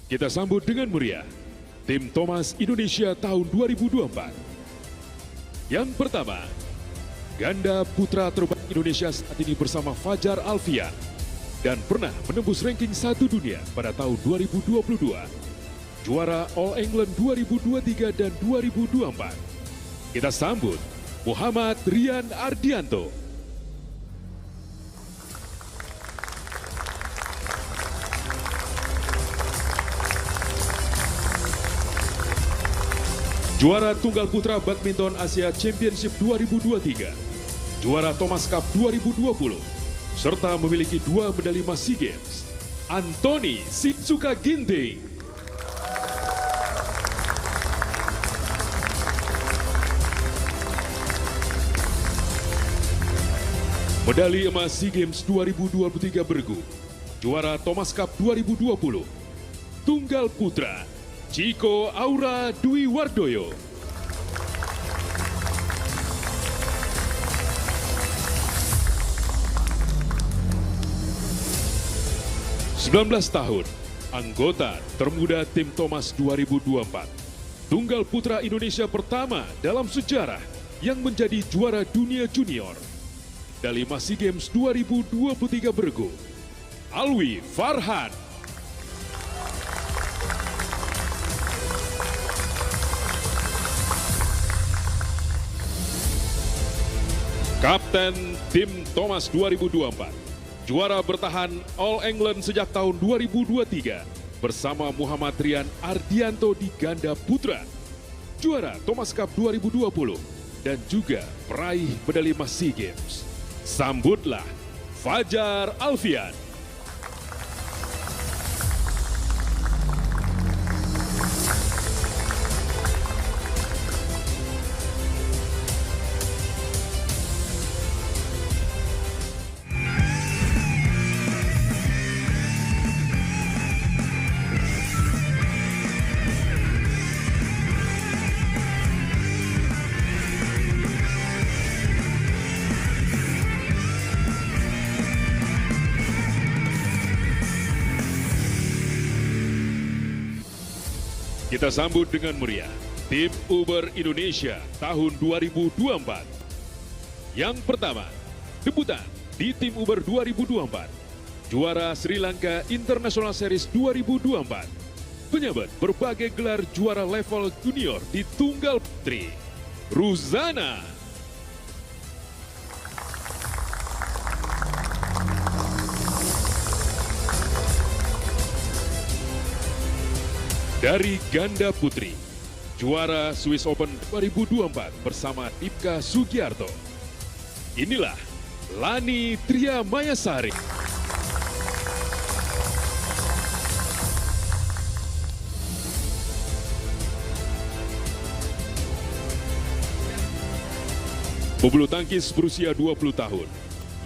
Kita sambut dengan meriah Tim Thomas Indonesia tahun 2024. Yang pertama, ganda putra terbaik Indonesia saat ini bersama Fajar Alfian dan pernah menembus ranking 1 dunia pada tahun 2022. Juara All England 2023 dan 2024. Kita sambut Muhammad Rian Ardianto. Juara Tunggal Putra Badminton Asia Championship 2023, juara Thomas Cup 2020, serta memiliki 2 medali emas SEA Games, Anthony Sinsuka Ginting. Medali emas SEA Games 2023 bergu, juara Thomas Cup 2020, Tunggal Putra, Chico Aura Dwi Wardoyo. Tahun, anggota termuda Tim Thomas 2024. Tunggal Putra Indonesia pertama dalam sejarah yang menjadi juara dunia junior. Medali emas SEA Games 2023 bergu, Alwi Farhan. Kapten Tim Thomas 2024, juara bertahan All England sejak tahun 2023 bersama Muhammad Rian Ardianto di ganda putra, juara Thomas Cup 2020 dan juga peraih medali emas SEA Games. Sambutlah Fajar Alfian. Kita sambut dengan meriah Tim Uber Indonesia tahun 2024. Yang pertama, debutan di Tim Uber 2024. Juara Sri Lanka International Series 2024. Penyabet berbagai gelar juara level junior di Tunggal Putri, Ruzana. Dari ganda putri, juara Swiss Open 2024 bersama Dipka Sugiarto. Inilah Lani Tria Mayasari. Pebulu tangkis berusia 20 tahun,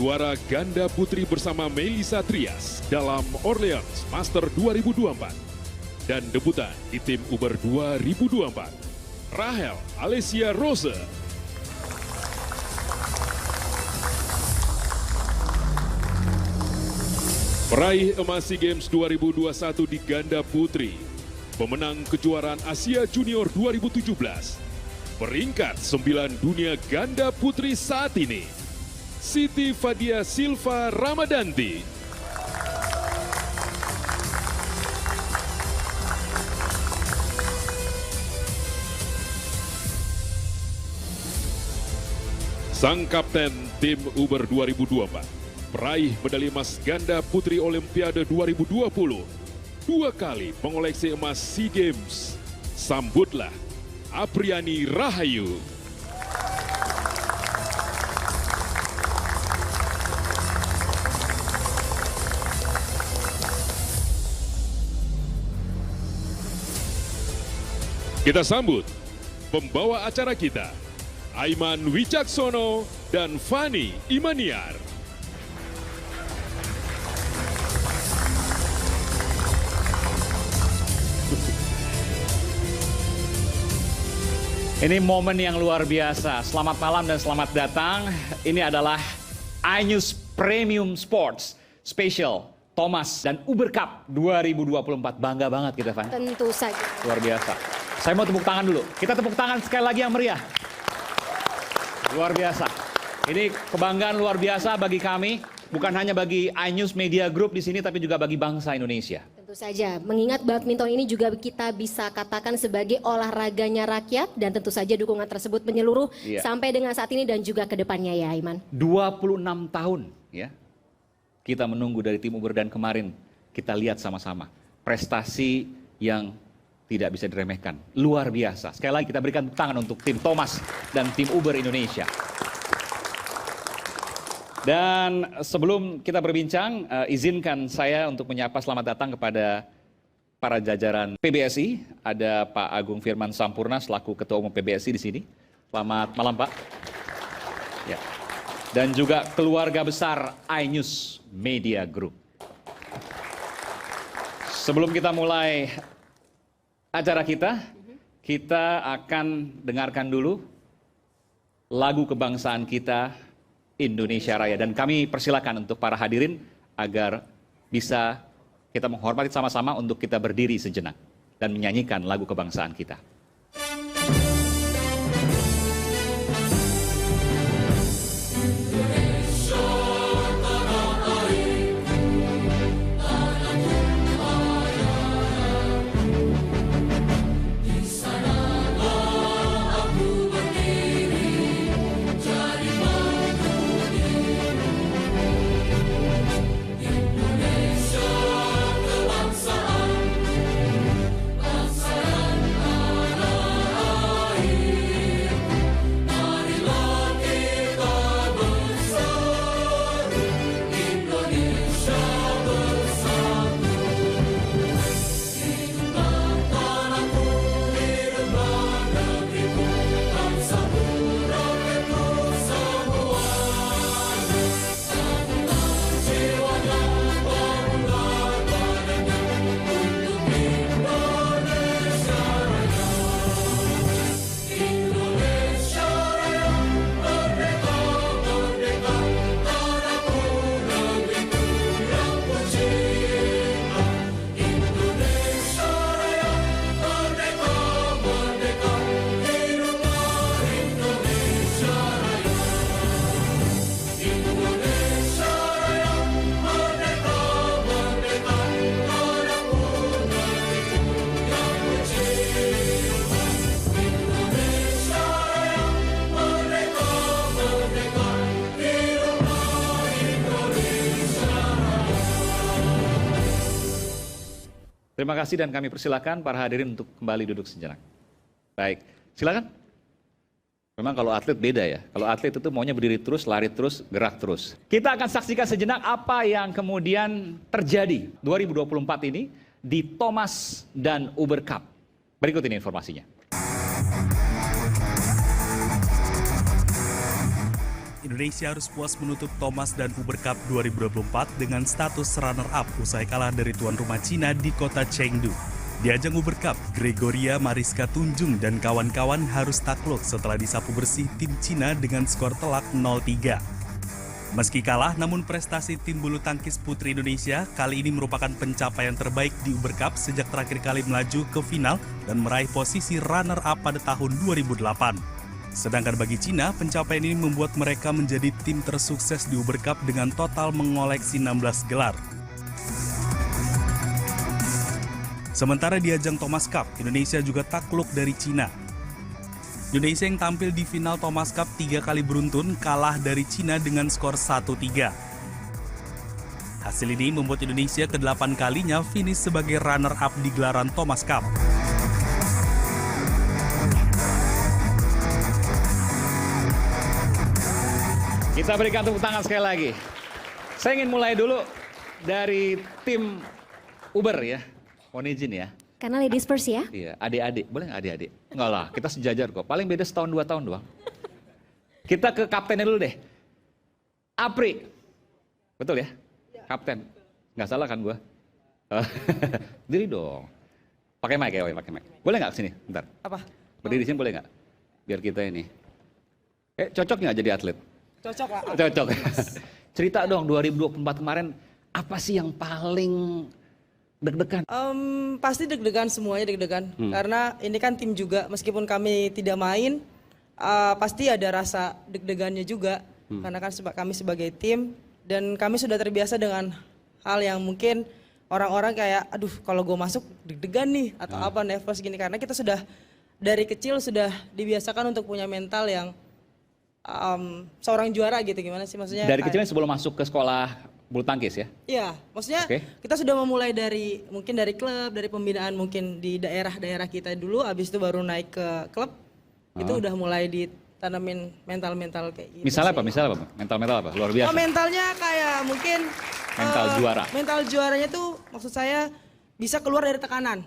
juara ganda putri bersama Melissa Trias dalam Orleans Master 2024. Dan debutan di Tim Uber 2024, Rahel Alessia Rose. Peraih emas SEA Games 2021 di ganda putri, pemenang kejuaraan Asia Junior 2017, peringkat 9 dunia ganda putri saat ini, Siti Fadia Silva Ramadanti. Sang Kapten Tim Uber 2024, peraih medali emas ganda putri Olimpiade 2020, 2 kali pengoleksi emas SEA Games. Sambutlah Apriani Rahayu. Kita sambut pembawa acara kita, Aiman Wicaksono dan Fani Imaniar. Ini momen yang luar biasa. Selamat malam dan selamat datang. Ini adalah iNews Premium Sports Special Thomas dan Uber Cup 2024. Bangga banget kita, Van. Tentu saja. Luar biasa. Saya mau tepuk tangan dulu. Kita tepuk tangan sekali lagi yang meriah. Luar biasa. Ini kebanggaan luar biasa bagi kami, bukan hanya bagi iNews Media Group di sini, tapi juga bagi bangsa Indonesia. Tentu saja, mengingat badminton ini juga kita bisa katakan sebagai olahraganya rakyat, dan tentu saja dukungan tersebut menyeluruh sampai dengan saat ini dan juga ke depannya ya, Iman. 26 tahun ya. Kita menunggu dari tim Uber dan kemarin kita lihat sama-sama prestasi yang tidak bisa diremehkan. Luar biasa. Sekali lagi kita berikan tangan untuk tim Thomas dan tim Uber Indonesia. Dan sebelum kita berbincang, izinkan saya untuk menyapa selamat datang kepada para jajaran PBSI. Ada Pak Agung Firman Sampurna selaku Ketua Umum PBSI di sini. Selamat malam, Pak. Ya. Dan juga keluarga besar iNews Media Group. Sebelum kita mulai acara kita akan dengarkan dulu lagu kebangsaan kita, Indonesia Raya. Dan kami persilakan untuk para hadirin agar bisa kita menghormati sama-sama untuk kita berdiri sejenak dan menyanyikan lagu kebangsaan kita. Terima kasih dan kami persilakan para hadirin untuk kembali duduk sejenak. Baik, silakan. Memang kalau atlet beda ya. Kalau atlet itu maunya berdiri terus, lari terus, gerak terus. Kita akan saksikan sejenak apa yang kemudian terjadi 2024 ini di Thomas dan Uber Cup. Berikut ini informasinya. Indonesia harus puas menutup Thomas dan Uber Cup 2024 dengan status runner-up usai kalah dari tuan rumah Cina di kota Chengdu. Di ajang Uber Cup, Gregoria Mariska Tunjung dan kawan-kawan harus takluk setelah disapu bersih tim Cina dengan skor telak 0-3. Meski kalah, namun prestasi tim bulu tangkis putri Indonesia kali ini merupakan pencapaian terbaik di Uber Cup sejak terakhir kali melaju ke final dan meraih posisi runner-up pada tahun 2008. Sedangkan bagi Cina, pencapaian ini membuat mereka menjadi tim tersukses di Uber Cup dengan total mengoleksi 16 gelar. Sementara di ajang Thomas Cup, Indonesia juga takluk dari Cina. Indonesia yang tampil di final Thomas Cup 3 kali beruntun kalah dari Cina dengan skor 1-3. Hasil ini membuat Indonesia ke-8 kalinya finish sebagai runner-up di gelaran Thomas Cup. Kita berikan tepuk tangan sekali lagi. Saya ingin mulai dulu dari tim Uber ya. Mohon izin ya. Karena ladies first ya. Iya, adik-adik. Boleh nggak adik-adik? Enggak lah, kita sejajar kok. Paling beda setahun 2 tahun doang. Kita ke kaptennya dulu deh. Apri. Betul ya? Kapten. Nggak salah kan gua? Diri dong. Pakai mic ya, pakai mic. Boleh nggak kesini? Bentar. Apa? Berdiri di sini boleh nggak? Biar kita ini. Cocok nggak jadi atlet? Cocok lah. Cocok. Cerita dong 2024 kemarin apa sih yang paling deg-degan? Pasti deg-degan, semuanya deg-degan. Karena ini kan tim juga, meskipun kami tidak main, pasti ada rasa deg-degannya juga. Karena kan kami sebagai tim, dan kami sudah terbiasa dengan hal yang mungkin orang-orang kayak, aduh kalau gue masuk deg-degan nih, atau apa, nervous gini. Karena kita sudah dari kecil sudah dibiasakan untuk punya mental yang seorang juara gitu, gimana sih maksudnya? Dari kecilnya sebelum masuk ke sekolah bulu tangkis ya? Iya, maksudnya kita sudah memulai dari mungkin dari klub, dari pembinaan mungkin di daerah-daerah kita dulu, habis itu baru naik ke klub, itu udah mulai ditanamin mental-mental kayak gitu. Misalnya sih. apa? Misalnya apa? Mental-mental apa? Luar biasa. Mentalnya kayak mungkin Mental juara. Mental juaranya tuh maksud saya bisa keluar dari tekanan.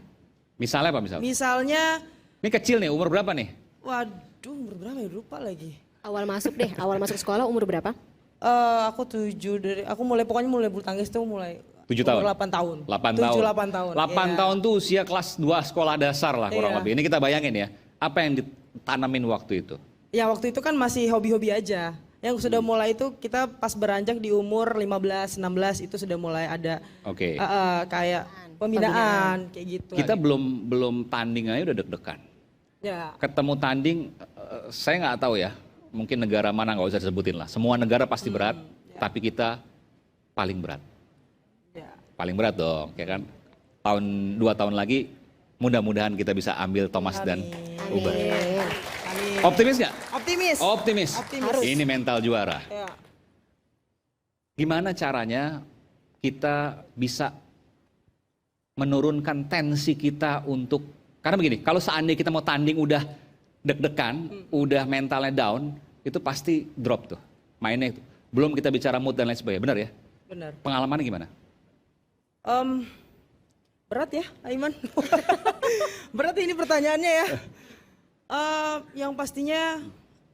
Misalnya apa misalnya? Misalnya, Ini kecil nih, umur berapa nih? waduh umur berapa ya, lupa lagi. Awal masuk deh, awal masuk sekolah umur berapa? Aku 7 aku pokoknya mulai bulu tangkis tuh mulai 7 tahun? 8 tahun. 8 tahun. 7-8 tahun. 8 iya. tahun tuh usia kelas 2 sekolah dasar lah kurang Iya. lebih. Ini kita bayangin ya, apa yang ditanamin waktu itu? Ya waktu itu kan masih hobi-hobi aja. Yang sudah mulai itu kita pas beranjak di umur 15, 16 itu sudah mulai ada Oke. kayak pembinaan kayak gitu. Kita belum tanding aja udah deg-degan. Ya, Ketemu tanding, saya nggak tahu ya. Mungkin negara mana nggak usah disebutin lah. Semua negara pasti berat, tapi kita paling berat. ya. Paling berat dong, ya kan? 2 tahun lagi, mudah-mudahan kita bisa ambil Thomas dan Uber. Amin. Optimis nggak? Optimis. Optimis. Optimis. Ini mental juara. Ya. Gimana caranya kita bisa menurunkan tensi kita untuk, karena begini, kalau seandainya kita mau tanding udah deg-degan, udah mentalnya down, itu pasti drop tuh mainnya itu. Belum kita bicara mood dan lain sebagainya, benar ya? Benar. Pengalamannya gimana? Berat ya, Aiman. Berat ini pertanyaannya ya. Yang pastinya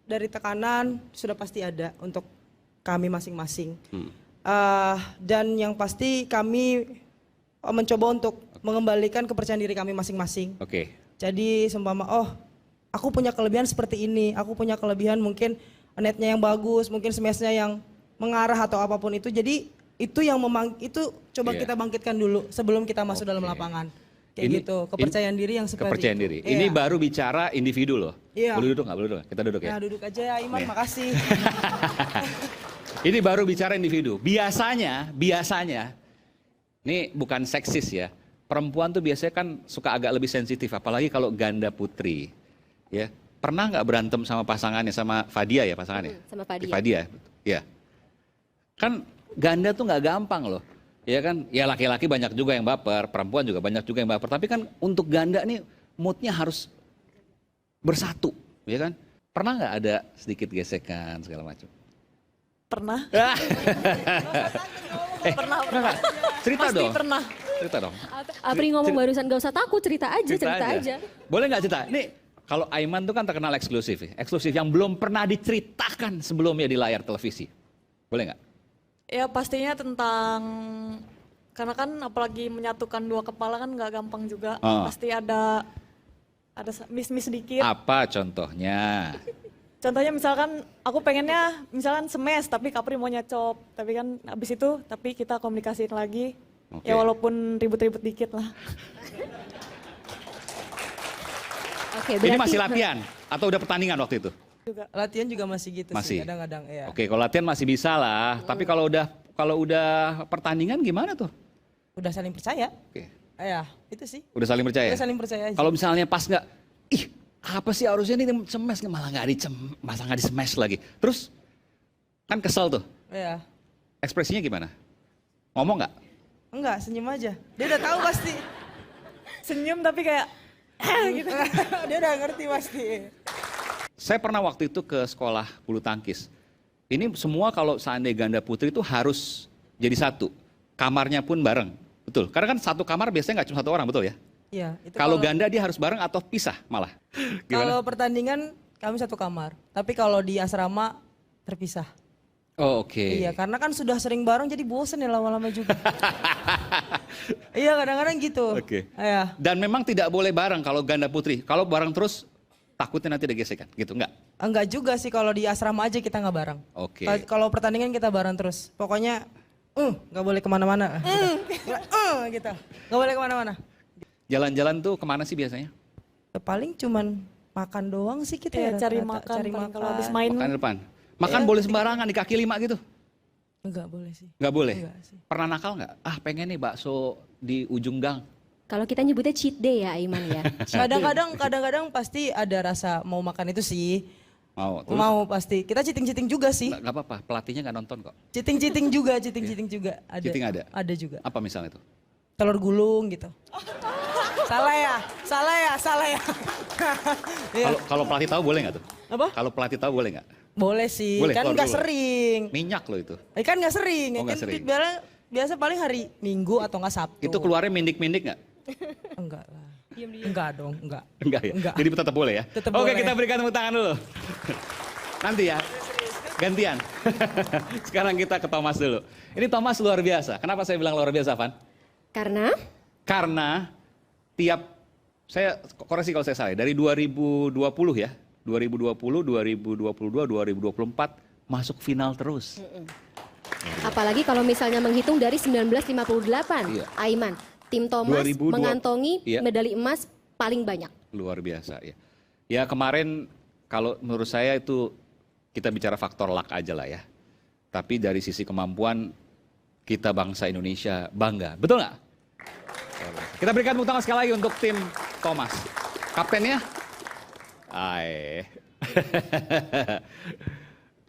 dari tekanan sudah pasti ada untuk kami masing-masing. Dan yang pasti kami mencoba untuk mengembalikan kepercayaan diri kami masing-masing. Oke. Jadi seumpama, oh aku punya kelebihan seperti ini, aku punya kelebihan mungkin netnya yang bagus, mungkin smashnya yang mengarah atau apapun itu. Jadi itu yang itu coba kita bangkitkan dulu sebelum kita masuk dalam lapangan. Kayak gitu, kepercayaan diri yang seperti kepercayaan itu. diri. Iya. Ini baru bicara individu loh. Iya. Boleh duduk nggak? Boleh duduk? Kita duduk ya. Nah duduk aja ya Iman, makasih. Ini baru bicara individu. Biasanya, ini bukan seksis ya. Perempuan tuh biasanya kan suka agak lebih sensitif, apalagi kalau ganda putri. Ya, pernah nggak berantem sama pasangannya, sama Fadia ya pasangannya? Sama Fadia. Fadia, ya. Kan ganda tuh nggak gampang loh. Ya kan, ya laki-laki banyak juga yang baper, perempuan juga banyak juga yang baper. Tapi kan untuk ganda nih moodnya harus bersatu, ya kan? Pernah nggak ada sedikit gesekan segala macam? Pernah. Pernah. Cerita Pasti dong. pernah. Cerita dong. Apri ngomong barusan gak usah takut, cerita aja. Boleh nggak cerita? Nih, kalau Aiman tuh kan terkenal eksklusif ya. Eksklusif yang belum pernah diceritakan sebelumnya di layar televisi. Boleh nggak? Ya pastinya tentang, karena kan apalagi menyatukan dua kepala kan nggak gampang juga. Pasti ada miss-miss sedikit. Apa contohnya? Contohnya misalkan aku pengennya misalkan smash tapi Kapri maunya chop. Tapi kan abis itu tapi kita komunikasiin lagi. Oke. Ya walaupun ribut-ribut dikit lah. Oke, Ini masih latihan atau udah pertandingan waktu itu? Juga. Latihan juga masih gitu Masih? sih kadang-kadang ya. Oke, kalau latihan masih bisa lah. Tapi kalau udah pertandingan gimana tuh? Udah saling percaya. Oke. Ya, itu sih. Udah saling percaya? Udah saling percaya aja. Kalau misalnya pas nggak, ih apa sih harusnya nih smash, malah nggak di smash lagi. Terus kan kesel tuh. Ya. Ekspresinya gimana? Ngomong nggak? Enggak, senyum aja. Dia udah tahu pasti. Senyum tapi kayak gitu. Dia udah ngerti pasti. Saya pernah waktu itu ke sekolah bulu tangkis. Ini semua kalau seandainya ganda putri itu harus jadi satu. Kamarnya pun bareng. Betul. Karena kan satu kamar biasanya nggak cuma satu orang, betul ya? Iya. Itu Kalau ganda dia harus bareng atau pisah malah. Kalau pertandingan kami satu kamar. Tapi kalau di asrama terpisah. Oh, oke. Iya, karena kan sudah sering bareng jadi bosen ya lama-lama juga. Iya, kadang-kadang gitu. Oke. Iya. Dan memang tidak boleh bareng kalau ganda putri. Kalau bareng terus takutnya nanti ada gesekan, gitu enggak? Enggak juga sih kalau di asrama aja kita nggak bareng. Oke. Kalau pertandingan kita bareng terus. Pokoknya nggak boleh kemana-mana. Gitu. Nggak boleh kemana-mana. Jalan-jalan tuh kemana sih biasanya? Paling cuman makan doang sih kita Iya, ya. cari rata-rata. makan, kalau habis main. Makan di depan. Makan boleh sembarangan di kaki 5 gitu? Enggak boleh sih. Nggak boleh? Enggak sih. Pernah nakal nggak? Ah pengen nih bakso di ujung gang. Kalau kita nyebutnya cheat day ya Aiman ya. Kadang-kadang pasti ada rasa mau makan itu sih. Mau? Terus? Mau pasti. Kita cheating juga sih. Nggak apa-apa, pelatihnya nggak nonton kok. Cheating juga. Ada. Cheating ada? Ada juga. Apa misalnya tuh? Telur gulung gitu. Salah ya. Iya. Kalau pelatih tahu boleh nggak tuh? Apa? Kalau pelatih tahu boleh nggak? Boleh sih. Boleh, Kan telur nggak gulung. sering. Minyak loh itu. Kan nggak sering. Oh, nggak Kan sering. Biasa paling hari Minggu atau nggak Sabtu. Itu keluarnya mindik-mindik nggak? Enggak lah. Enggak dong, enggak. Enggak ya? Enggak. Jadi tetap boleh ya? Tetap Oke, boleh. kita berikan tepuk tangan dulu. Nanti ya. Gantian. Sekarang kita ke Thomas dulu. Ini Thomas luar biasa. Kenapa saya bilang luar biasa, Van? Karena saya koreksi kalau saya salah, dari 2020 ya, 2020, 2022, 2024 masuk final terus. Apalagi kalau misalnya menghitung dari 1958, Iya. Aiman, tim Thomas 2002, mengantongi iya. medali emas paling banyak. Luar biasa ya. Ya kemarin kalau menurut saya itu kita bicara faktor luck aja lah ya. Tapi dari sisi kemampuan kita bangsa Indonesia bangga. Betul nggak? Kita berikan tepuk tangan sekali lagi untuk tim Thomas. Kaptennya?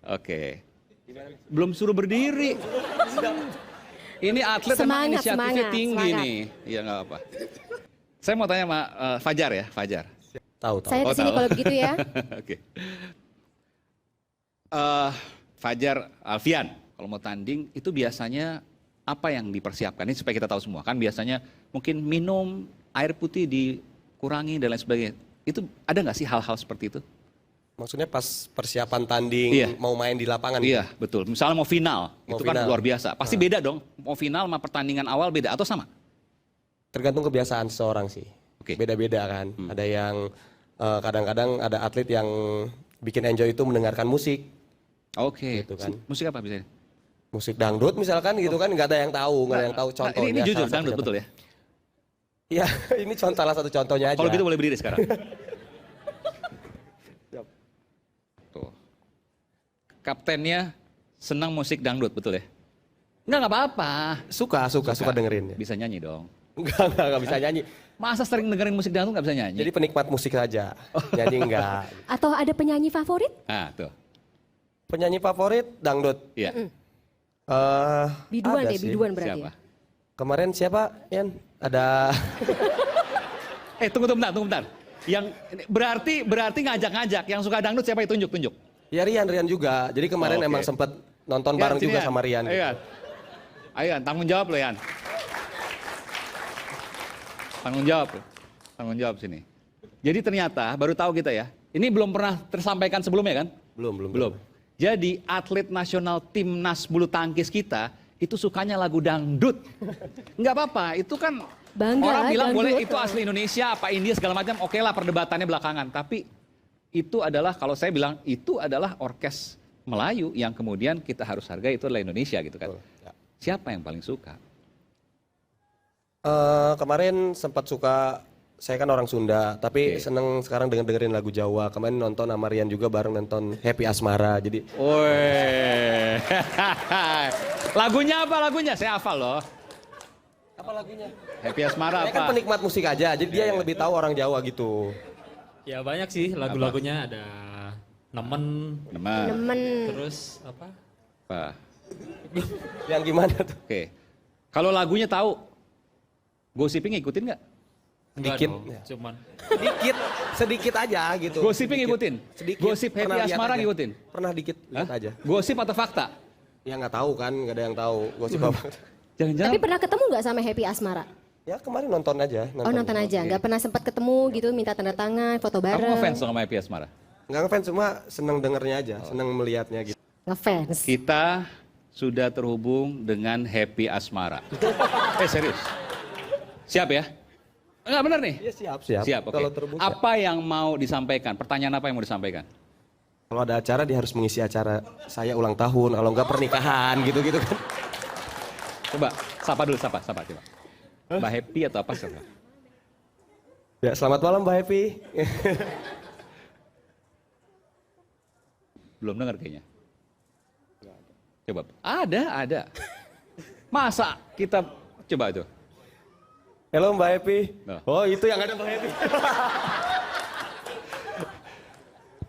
Oke. Belum suruh berdiri. Ini atlet emang inisiatifnya tinggi nih. Iya nggak apa. Saya mau tanya sama Fajar ya, Fajar. Tahu. Saya di sini tahu. kalau begitu ya. Oke. Fajar Alfian, kalau mau tanding itu biasanya apa yang dipersiapkan? Ini supaya kita tahu semua. Kan biasanya mungkin minum, air putih dikurangi dan lain sebagainya. Itu ada nggak sih hal-hal seperti itu? Maksudnya pas persiapan tanding, Iya. mau main di lapangan. Iya, betul. Misalnya mau final, Mau itu kan final. luar biasa. Pasti beda dong. Mau final sama pertandingan awal beda atau sama? Tergantung kebiasaan seseorang sih. Oke. Beda-beda kan. Ada yang kadang-kadang ada atlet yang bikin enjoy itu mendengarkan musik. Oke. Gitu kan. Musik apa biasanya? Musik dangdut misalkan gitu kan, nggak ada yang tahu, nggak ada yang tahu contohnya. Ini jujur, salah dangdut satu betul ya? Iya, ini salah satu contohnya aja. Kalau gitu boleh berdiri sekarang. Tuh. Kaptennya senang musik dangdut, betul ya? Enggak apa-apa. Suka dengerin ya. Bisa nyanyi dong. Enggak bisa nyanyi. Masa sering dengerin musik dangdut nggak bisa nyanyi? Jadi penikmat musik saja. Nyanyi enggak. Atau ada penyanyi favorit? Ah, tuh. Penyanyi favorit dangdut. Iya. Biduan ada deh, sih. biduan berarti. Siapa? Ya. Kemarin siapa, Yan? Ada Tunggu bentar. Yang berarti ngajak-ngajak. Yang suka dangdut siapa? Tunjuk. ya Rian juga. Jadi kemarin Oke. emang sempet nonton Yan, bareng sini, juga Yan. sama Rian. Ayo, Yan. Ayo, Yan, tanggung jawab lo, Yan. Tanggung jawab sini. Jadi ternyata baru tahu kita ya. Ini belum pernah tersampaikan sebelumnya kan? Belum. Jadi atlet nasional timnas bulu tangkis kita itu sukanya lagu dangdut. Nggak apa-apa, itu kan Bangga, orang bilang dangdut. boleh itu asli Indonesia, apa India segala macam. Oke lah perdebatannya belakangan. Tapi itu adalah kalau saya bilang itu adalah orkes Melayu yang kemudian kita harus hargai, itu adalah Indonesia gitu kan. Betul, ya. Siapa yang paling suka? Kemarin sempat suka, saya kan orang Sunda, tapi Oke. seneng sekarang dengerin lagu Jawa. Kemarin nonton sama Rian juga bareng nonton Happy Asmara. Jadi Woi. Lagunya apa lagunya? Saya hafal loh. apa lagunya? Happy Asmara Saya kan apa? penikmat musik aja, jadi dia yang lebih tahu orang Jawa gitu. Ya banyak sih lagu-lagunya, ada Nemen, Nemen. terus apa? Apa? Yang gimana tuh? Oke. Kalau lagunya tahu, Gosiping ngikutin nggak? Enggak Sedikit. dong, cuman Sedikit aja gitu. Gosiping Sedikit. ngikutin? Sedikit. Gosip Happy Pernah lihat Asmara aja. ngikutin? Pernah dikit lihat Hah? aja. Gosip atau fakta? Ya nggak tahu kan, nggak ada yang tahu gosip apa. Jangan-jangan Tapi pernah ketemu nggak sama Happy Asmara? Ya kemarin nonton aja. Nonton aja, nggak pernah sempat ketemu gitu, minta tanda tangan, foto kamu bareng. ngefans sama Happy Asmara? Nggak ngefans, cuma seneng dengernya aja, seneng melihatnya gitu. Ngefans. Kita sudah terhubung dengan Happy Asmara. Serius? Siap ya? Enggak benar nih? Iya siap. Siap, oke. Kalau terbukti. Apa yang mau disampaikan? Pertanyaan apa yang mau disampaikan? Kalau ada acara dia harus mengisi acara saya ulang tahun, kalau nggak pernikahan gitu-gitu kan. Coba, sapa dulu, sapa coba. Mbak Happy atau apa coba? Ya, selamat malam Mbak Happy. Belum dengar kayaknya. Coba, ada. Masa kita coba tuh. Halo Mbak Happy. Nah. Oh, itu yang ada Mbak Happy.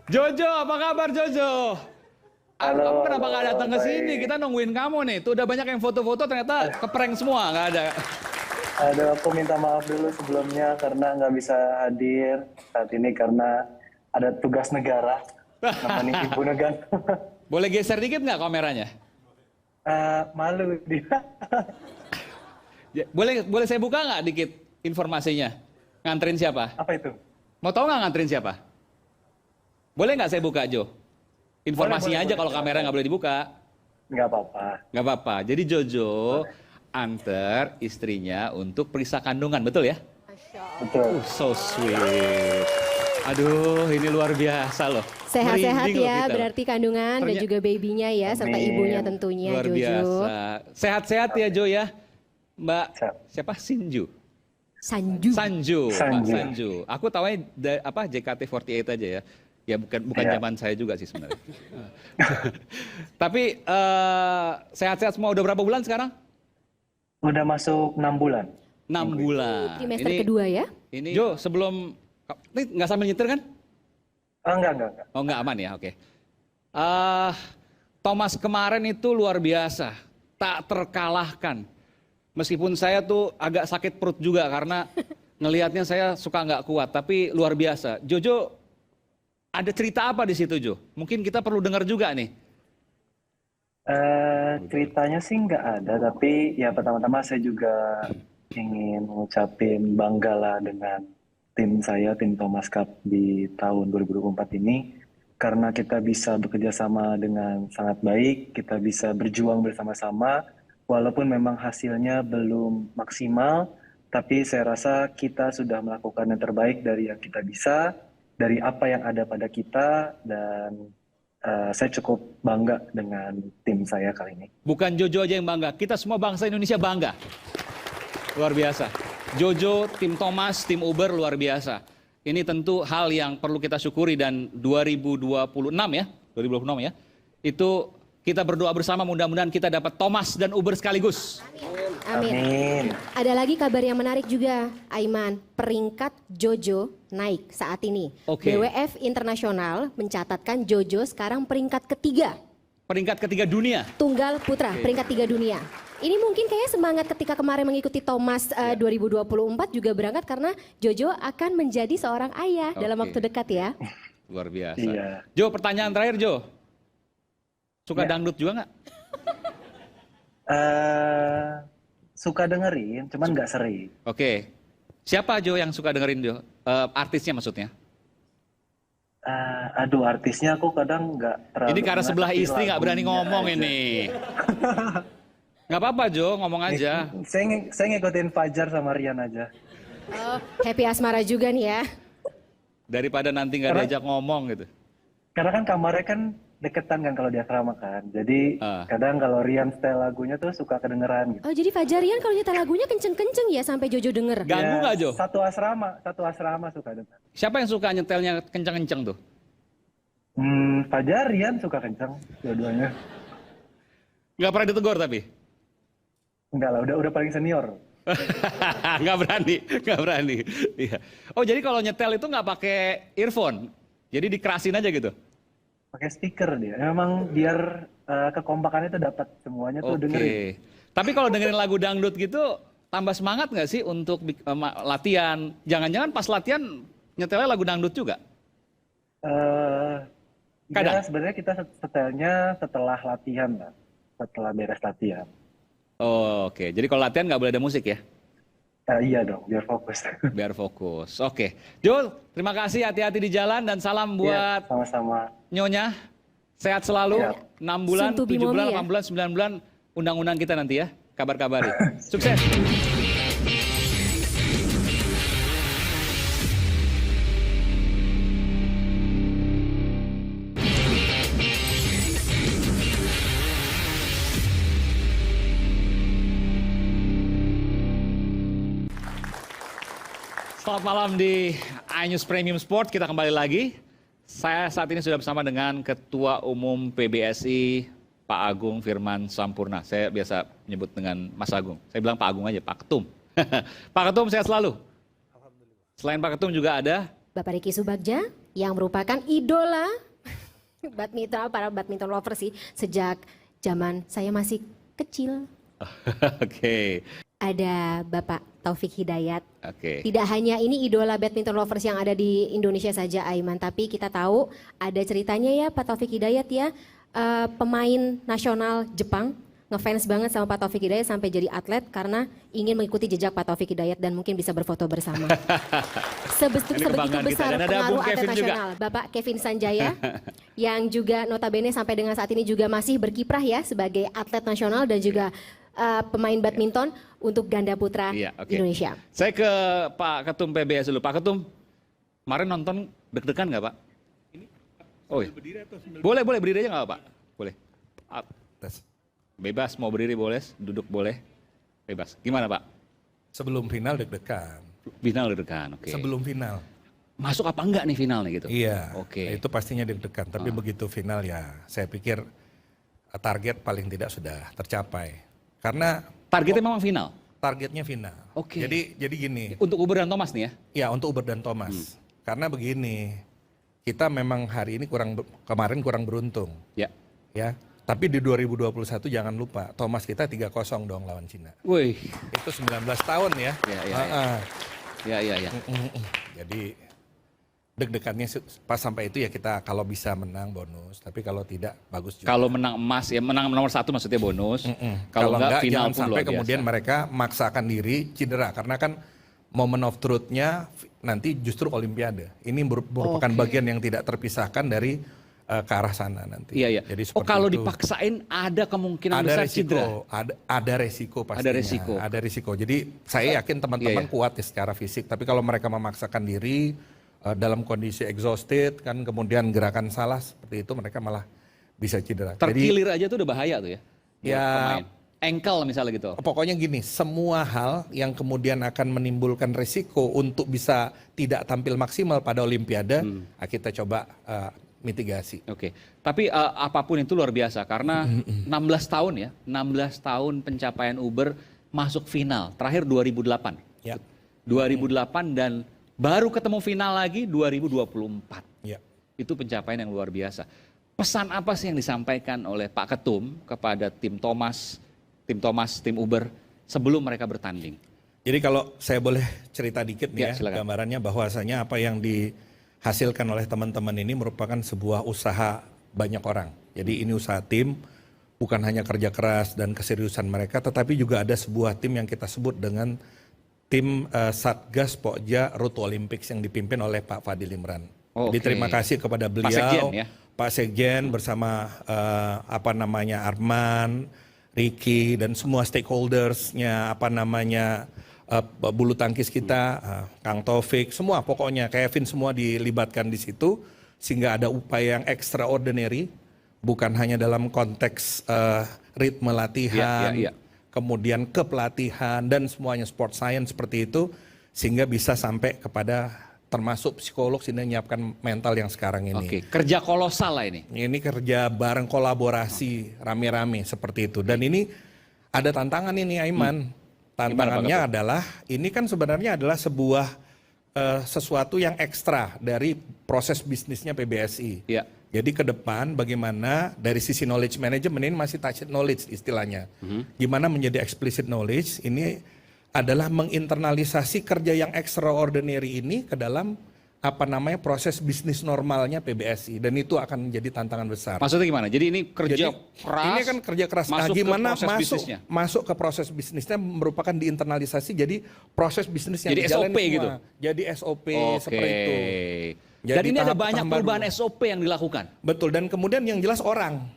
Jojo, apa kabar Jojo? Halo, Kamu kenapa nggak datang ke baik. sini? Kita nungguin kamu nih. Tuh udah banyak yang foto-foto ternyata keprank semua, nggak ada. Aduh, aku minta maaf dulu sebelumnya karena nggak bisa hadir saat ini karena ada tugas negara, nemenin ibu negara. Boleh geser dikit nggak kameranya? Malu dia. Ya, boleh saya buka nggak dikit informasinya? Nganterin siapa? Apa itu? Mau tahu nggak nganterin siapa? Boleh nggak saya buka, Jo? Informasinya Boleh, aja kalau kamera nggak boleh dibuka. Nggak apa-apa. Nggak apa-apa. Jadi Jojo antar istrinya untuk periksa kandungan, betul ya? Betul. So sweet. Aduh, ini luar biasa loh. Sehat-sehat Merinding loh ya, kita. berarti kandungan dan juga babynya ya, serta Amin. ibunya tentunya, Luar Jojo. biasa. Sehat-sehat ya Jo ya. Mbak, Sehat. siapa? Sanju. Sanju. Sanju. Pak Sanju. Sanju. Aku tahunya JKT48 aja ya. Ya bukan Iya. zaman saya juga sih sebenarnya. Tapi sehat-sehat semua. Udah berapa bulan sekarang? Udah masuk 6 bulan. 6 bulan. Trimester kedua ya. Ini Jo, sebelum ini nggak sambil nyetir kan? Enggak. Oh nggak, aman ya, oke. Thomas kemarin itu luar biasa, tak terkalahkan. Meskipun saya tuh agak sakit perut juga karena ngelihatnya saya suka nggak kuat, tapi luar biasa. Jojo, ada cerita apa di situ Jo? Mungkin kita perlu dengar juga nih. Ceritanya sih nggak ada, tapi ya pertama-tama saya juga ingin mengucapin bangga lah dengan tim saya, tim Thomas Cup di tahun 2024 ini. Karena kita bisa bekerja sama dengan sangat baik, kita bisa berjuang bersama-sama, walaupun memang hasilnya belum maksimal, tapi saya rasa kita sudah melakukan yang terbaik dari yang kita bisa, dari apa yang ada pada kita, dan saya cukup bangga dengan tim saya kali ini. Bukan Jojo aja yang bangga, kita semua bangsa Indonesia bangga. Luar biasa. Jojo, tim Thomas, tim Uber luar biasa. Ini tentu hal yang perlu kita syukuri dan 2026 ya. Itu kita berdoa bersama mudah-mudahan kita dapat Thomas dan Uber sekaligus. Amin. Amin. Ada lagi kabar yang menarik juga, Aiman. Peringkat Jojo naik saat ini. Oke. BWF Internasional mencatatkan Jojo sekarang peringkat ketiga. Peringkat ketiga dunia. Tunggal putra, peringkat 3 dunia. Ini mungkin kayaknya semangat ketika kemarin mengikuti Thomas 2024 juga berangkat karena Jojo akan menjadi seorang ayah dalam Oke. waktu dekat ya. Luar biasa. Iya. Jo, pertanyaan terakhir Jo. Suka dangdut juga nggak? Suka dengerin, cuman nggak sering. Oke. Siapa Jo yang suka dengerin Jo? Artisnya maksudnya. Aduh, artisnya aku kadang nggak terlalu. Ini karena sebelah mengerti istri nggak berani lagunya ngomong aja. ini. Nggak apa-apa Jo, ngomong aja. Saya ngikutin Fajar sama Rian aja. Oh, happy asmara juga nih ya. Daripada nanti nggak Karena- diajak ngomong gitu. Karena kan kamarnya kan deketan kan kalau di asrama kan. Jadi kadang kalau Rian setel lagunya tuh suka kedengeran gitu. Oh jadi Fajarian kalau nyetel lagunya kenceng-kenceng ya sampai Jojo denger. Ganggu nggak Jo? Satu asrama suka denger. Siapa yang suka nyetelnya kenceng-kenceng tuh? Fajar, Rian suka kenceng dua-duanya. Nggak pernah ditegur tapi? Enggak lah, udah paling senior. Nggak berani. Iya. Oh jadi kalau nyetel itu nggak pakai earphone? Jadi dikerasin aja gitu? Pakai speaker dia. Memang biar kekompakannya tuh dapat semuanya tuh Oke. dengerin. Tapi kalau dengerin lagu dangdut gitu, tambah semangat nggak sih untuk latihan? Jangan-jangan pas latihan nyetelnya lagu dangdut juga? Ya Kadang? sebenarnya kita setelnya setelah latihan lah. Setelah beres latihan. Oh, oke. Jadi kalau latihan nggak boleh ada musik ya? Iya dong, biar fokus. Biar fokus. Oke. Jo, terima kasih. Hati-hati di jalan dan salam buat Iya, sama-sama. Nyonya. Sehat selalu. Siap. 6 bulan, Soon to be 7 bulan, mommy ya? 8 bulan, 9 bulan. Undang-undang kita nanti ya. Kabar-kabari. Sukses. Selamat malam di iNews Premium Sport, kita kembali lagi. Saya saat ini sudah bersama dengan Ketua Umum PBSI, Pak Agung Firman Sampurna. Saya biasa menyebut dengan Mas Agung. Saya bilang Pak Agung aja, Pak Ketum. Pak Ketum, sehat selalu. Selain Pak Ketum juga ada Bapak Riki Subagja yang merupakan idola badminton, para badminton lover sih sejak zaman saya masih kecil. Oke. Ada Bapak Taufik Hidayat. Oke. Tidak hanya ini idola badminton lovers yang ada di Indonesia saja, Aiman, tapi kita tahu ada ceritanya ya Pak Taufik Hidayat ya, pemain nasional Jepang, ngefans banget sama Pak Taufik Hidayat sampai jadi atlet karena ingin mengikuti jejak Pak Taufik Hidayat dan mungkin bisa berfoto bersama. Sebegitu besar pengaruh atlet nasional Bapak Kevin Sanjaya yang juga notabene sampai dengan saat ini juga masih berkiprah ya sebagai atlet nasional dan juga pemain badminton untuk ganda putra Indonesia. Saya ke Pak Ketum PBS dulu. Pak Ketum, kemarin nonton deg-degan nggak Pak? Oh iya. Boleh berdiri aja nggak Pak? Boleh. Bebas, mau berdiri boleh, duduk boleh, bebas. Gimana Pak? Sebelum final deg-degan. Final deg-degan, oke. Sebelum final. Masuk apa enggak nih final nih gitu? Iya, oke. Itu pastinya deg-degan. Tapi begitu final ya saya pikir target paling tidak sudah tercapai. Karena targetnya memang final? Targetnya final. Oke. Jadi gini. Untuk Uber dan Thomas nih ya? Ya untuk Uber dan Thomas. Karena begini, kita memang hari ini kemarin kurang beruntung. Ya. Ya. Tapi di 2021 jangan lupa, Thomas kita 3-0 dong lawan Cina. Wih. Itu 19 tahun ya. Ya. Jadi deg-degannya pas sampai itu ya kita kalau bisa menang bonus, tapi kalau tidak bagus juga. Kalau menang emas ya menang nomor 1 maksudnya bonus. Kalau enggak final jangan sampai kemudian mereka maksakan diri cedera karena kan moment of truth-nya nanti justru Olimpiade. Ini merupakan bagian yang tidak terpisahkan dari ke arah sana nanti. Iya. Jadi kalau itu. Dipaksain ada kemungkinan ada besar resiko, cedera. Ada resiko pastinya. Ada resiko. Jadi saya yakin teman-teman kuat ya secara fisik. Tapi kalau mereka memaksakan diri dalam kondisi exhausted kan kemudian gerakan salah seperti itu mereka malah bisa cedera. Terkilir aja tuh udah bahaya tuh ya. Ya. Ankle misalnya gitu. Pokoknya gini, semua hal yang kemudian akan menimbulkan resiko untuk bisa tidak tampil maksimal pada Olimpiade, kita coba mitigasi. Oke. Tapi apapun itu luar biasa karena 16 tahun ya, 16 tahun pencapaian Uber masuk final. Terakhir 2008. Ya. 2008 dan baru ketemu final lagi 2024. Ya. Itu pencapaian yang luar biasa. Pesan apa sih yang disampaikan oleh Pak Ketum kepada tim Uber sebelum mereka bertanding? Jadi kalau saya boleh cerita dikit nih ya gambarannya bahwasanya apa yang dihasilkan oleh teman-teman ini merupakan sebuah usaha banyak orang. Jadi ini usaha tim, bukan hanya kerja keras dan keseriusan mereka, tetapi juga ada sebuah tim yang kita sebut dengan tim Satgas Pokja Road to Olympics yang dipimpin oleh Pak Fadil Imran. Jadi terima kasih kepada beliau, Pak Sekjen bersama Arman, Ricky dan semua stakeholdersnya bulu tangkis kita, Kang Taufik, semua pokoknya Kevin semua dilibatkan di situ sehingga ada upaya yang extraordinary, bukan hanya dalam konteks ritme latihan, kemudian kepelatihan dan semuanya sport science seperti itu sehingga bisa sampai kepada termasuk psikolog sehingga menyiapkan mental yang sekarang ini. Oke, kerja kolosal lah ini. Ini kerja bareng kolaborasi rame-rame seperti itu dan ini ada tantangan ini Aiman. Tantangannya adalah ini kan sebenarnya adalah sebuah sesuatu yang ekstra dari proses bisnisnya PBSI. Ya. Jadi ke depan bagaimana dari sisi knowledge management ini masih tacit knowledge istilahnya. Gimana menjadi explicit knowledge ini adalah menginternalisasi kerja yang extraordinary ini ke dalam proses bisnis normalnya PBSI dan itu akan menjadi tantangan besar. Maksudnya gimana? Jadi ini kerja keras. Ini kan kerja keras. Gimana masuk ke proses bisnisnya merupakan diinternalisasi jadi proses bisnis yang jadi dijalani SOP semua. gitu. Jadi SOP seperti itu. Jadi dan ini ada banyak perubahan SOP yang dilakukan. Betul dan kemudian yang jelas orang.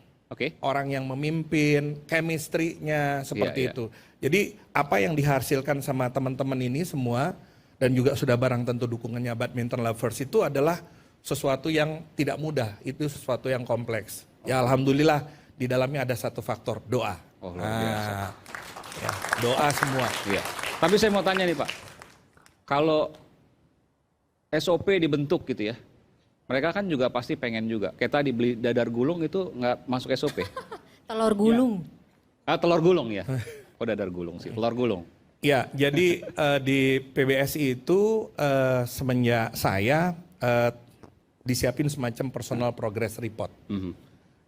Orang yang memimpin, chemistry-nya seperti itu. Jadi apa yang dihasilkan sama teman-teman ini semua dan juga sudah barang tentu dukungannya badminton lovers itu adalah sesuatu yang tidak mudah, itu sesuatu yang kompleks. Ya alhamdulillah di dalamnya ada satu faktor doa. Biasa. Ya, doa semua. Iya. Tapi saya mau tanya nih Pak, kalau SOP dibentuk gitu ya. Mereka kan juga pasti pengen juga. Kayak tadi beli dadar gulung itu nggak masuk SOP. Telur gulung. Telur gulung ya. Oh dadar gulung sih, telur gulung. Ya, jadi di PBSI itu semenjak saya disiapin semacam personal progress report.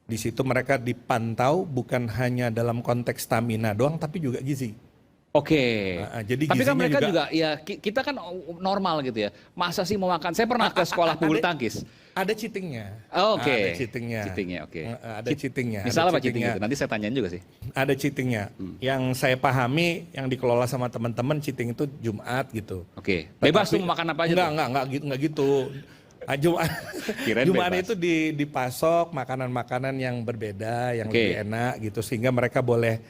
Di situ mereka dipantau bukan hanya dalam konteks stamina doang, tapi juga gizi. Oke. Jadi tapi kan gizinya mereka juga ya kita kan normal gitu ya. Masa sih mau makan? Saya pernah ke sekolah bulu tangkis. Ada cheatingnya. Oke. Ada cheatingnya. Cheatingnya, oke. Ada cheatingnya. Misalnya ada apa cheating itu? Nanti saya tanyain juga sih. Ada cheatingnya. Yang saya pahami, yang dikelola sama teman-teman, cheating itu Jumat gitu. Oke. Bebas tuh mau makan apa aja tuh? Enggak gitu. Jumat itu dipasok makanan-makanan yang berbeda, yang lebih enak gitu, sehingga mereka boleh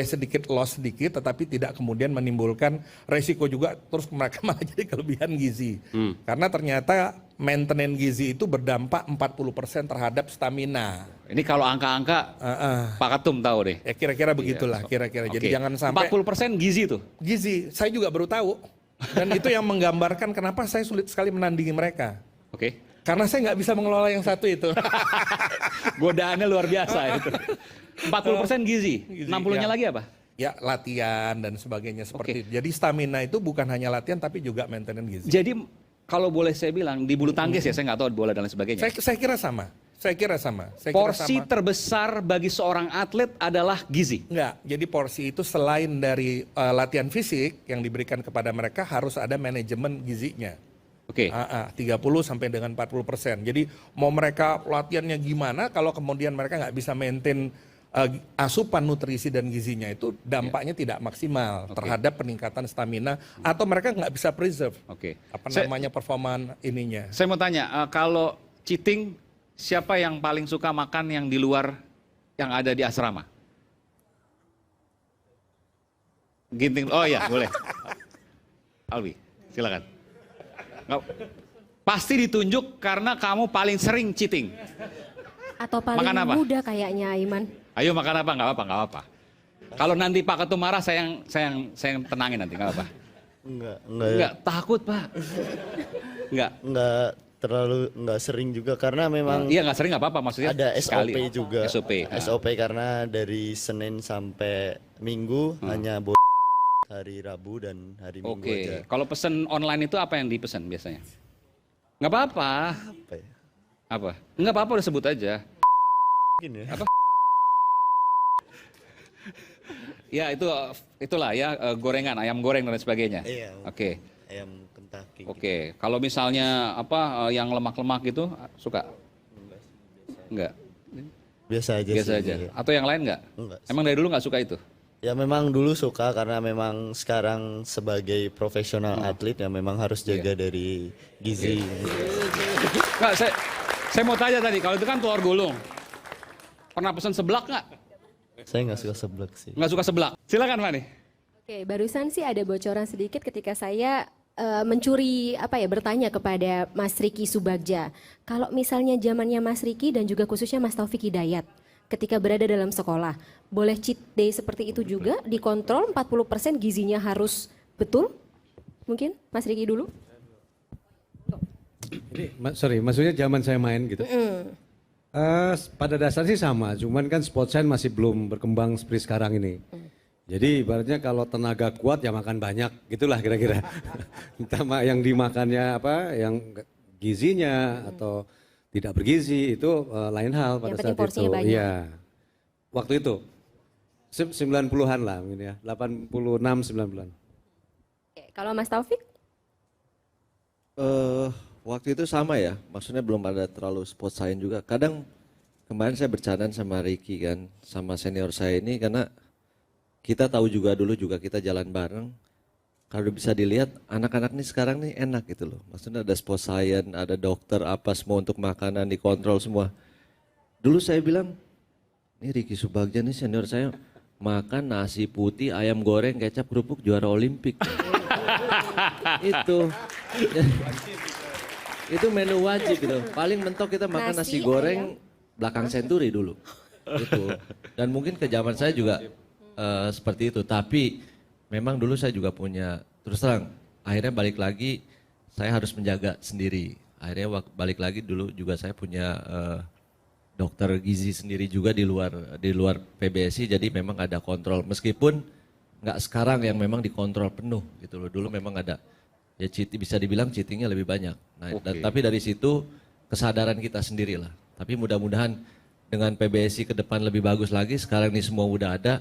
sedikit loss sedikit, tetapi tidak kemudian menimbulkan resiko juga terus mereka malah jadi kelebihan gizi. Karena ternyata maintenance gizi itu berdampak 40% terhadap stamina. Ini kalau angka-angka Pak Ketum tahu deh. Ya kira-kira begitulah, kira-kira. Jadi jangan sampai 40% gizi tuh. Gizi, saya juga baru tahu. Dan itu yang menggambarkan kenapa saya sulit sekali menandingi mereka. Oke. Karena saya nggak bisa mengelola yang satu itu. Godaannya luar biasa itu. 40% gizi, 60-nya lagi apa? Ya latihan dan sebagainya seperti itu. Jadi stamina itu bukan hanya latihan tapi juga maintenance gizi. Jadi kalau boleh saya bilang di bulu tangkis ya, saya nggak tahu bola dan lain sebagainya. Saya kira sama. Porsi terbesar bagi seorang atlet adalah gizi. Enggak, jadi porsi itu selain dari latihan fisik yang diberikan kepada mereka harus ada manajemen gizinya. Oke. 30 sampai dengan 40%. Jadi mau mereka latihannya gimana kalau kemudian mereka nggak bisa maintain asupan nutrisi dan gizinya, itu dampaknya tidak maksimal terhadap peningkatan stamina atau mereka nggak bisa preserve namanya performa ininya. Saya mau tanya, kalau cheating siapa yang paling suka makan yang di luar yang ada di asrama? Ginting, oh ya boleh. Alwi, silakan. Pasti ditunjuk karena kamu paling sering cheating. Atau paling muda kayaknya Aiman. Ayo makan apa? Nggak apa-apa. Kalau nanti Pak Ketum marah, saya yang tenangin nanti, nggak apa. Enggak, takut Pak. Enggak sering juga karena memang. Iya nggak sering nggak apa-apa, maksudnya. Ada SOP juga. SOP karena dari Senin sampai Minggu hanya hari Rabu dan hari Minggu aja. Kalau pesen online itu apa yang dipesan biasanya? Nggak apa-apa. Apa? Nggak apa-apa, udah sebut aja. Gini ya. Apa? Ya itulah ya, gorengan, ayam goreng dan sebagainya. Iya. Oke. Ayam Kentucky. Oke. Kalau misalnya apa yang lemak-lemak gitu suka? Enggak. Biasa aja. Biasa aja. Atau yang lain enggak? Enggak. Emang dari dulu nggak suka itu? Ya memang dulu suka karena memang sekarang sebagai profesional atlet ya memang harus jaga dari gizi. Nggak, saya mau tanya tadi, kalau itu kan telur gulung. Pernah pesan seblak nggak? Saya nggak suka seblak sih. Nggak suka seblak. Silakan Fani. Oke, barusan sih ada bocoran sedikit ketika saya bertanya kepada Mas Riki Subagja. Kalau misalnya zamannya Mas Riki dan juga khususnya Mas Taufik Hidayat, ketika berada dalam sekolah, boleh cheat day seperti itu juga, dikontrol 40% gizinya harus betul? Mungkin Mas Riki dulu? Jadi, maksudnya zaman saya main gitu. Pada dasarnya sih sama, cuman kan sport science masih belum berkembang seperti sekarang ini. Jadi ibaratnya kalau tenaga kuat ya makan banyak, gitulah kira-kira. Entah yang dimakannya apa, yang gizinya atau tidak bergizi itu lain hal pada saat itu. Iya. Waktu itu 90-an lah ini ya, 86 90-an. Kalau Mas Taufik? Waktu itu sama ya, maksudnya belum ada terlalu sport science juga. Kadang kemarin saya bercandaan sama Ricky kan, sama senior saya ini, karena kita tahu juga dulu juga kita jalan bareng. Kalau bisa dilihat anak-anak nih sekarang nih enak gitu loh. Maksudnya ada sport science, ada dokter apa semua untuk makanan dikontrol semua. Dulu saya bilang, ini Ricky Subagja nih senior saya, makan nasi putih, ayam goreng, kecap, kerupuk, juara Olimpik. Itu menu wajib gitu. Paling mentok kita makan nasi goreng belakang senturi dulu. Gitu. Dan mungkin ke zaman saya juga seperti itu. Tapi memang dulu saya juga punya, terus terang, akhirnya balik lagi saya harus menjaga sendiri. Akhirnya balik lagi dulu juga saya punya dokter gizi sendiri juga di luar PBSI, jadi memang ada kontrol. Meskipun nggak sekarang yang memang dikontrol penuh gitu loh. Dulu memang ada ya bisa dibilang cheatingnya lebih banyak. Nah, tapi dari situ kesadaran kita sendiri lah. Tapi mudah-mudahan dengan PBSI ke depan lebih bagus lagi. Sekarang ini semua udah ada.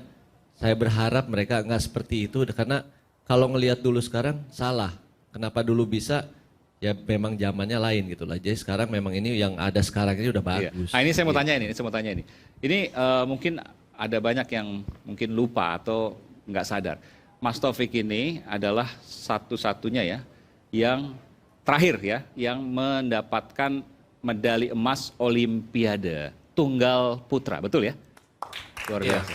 Saya berharap mereka nggak seperti itu karena kalau ngelihat dulu sekarang salah. Kenapa dulu bisa? Ya memang zamannya lain gitu lah. Jadi sekarang memang ini yang ada sekarang ini udah bagus. Nah, ini saya mau tanya ini. Ini mungkin ada banyak yang mungkin lupa atau nggak sadar. Mas Taufik ini adalah satu-satunya ya yang terakhir ya yang mendapatkan medali emas Olimpiade tunggal putra, betul ya? Luar biasa.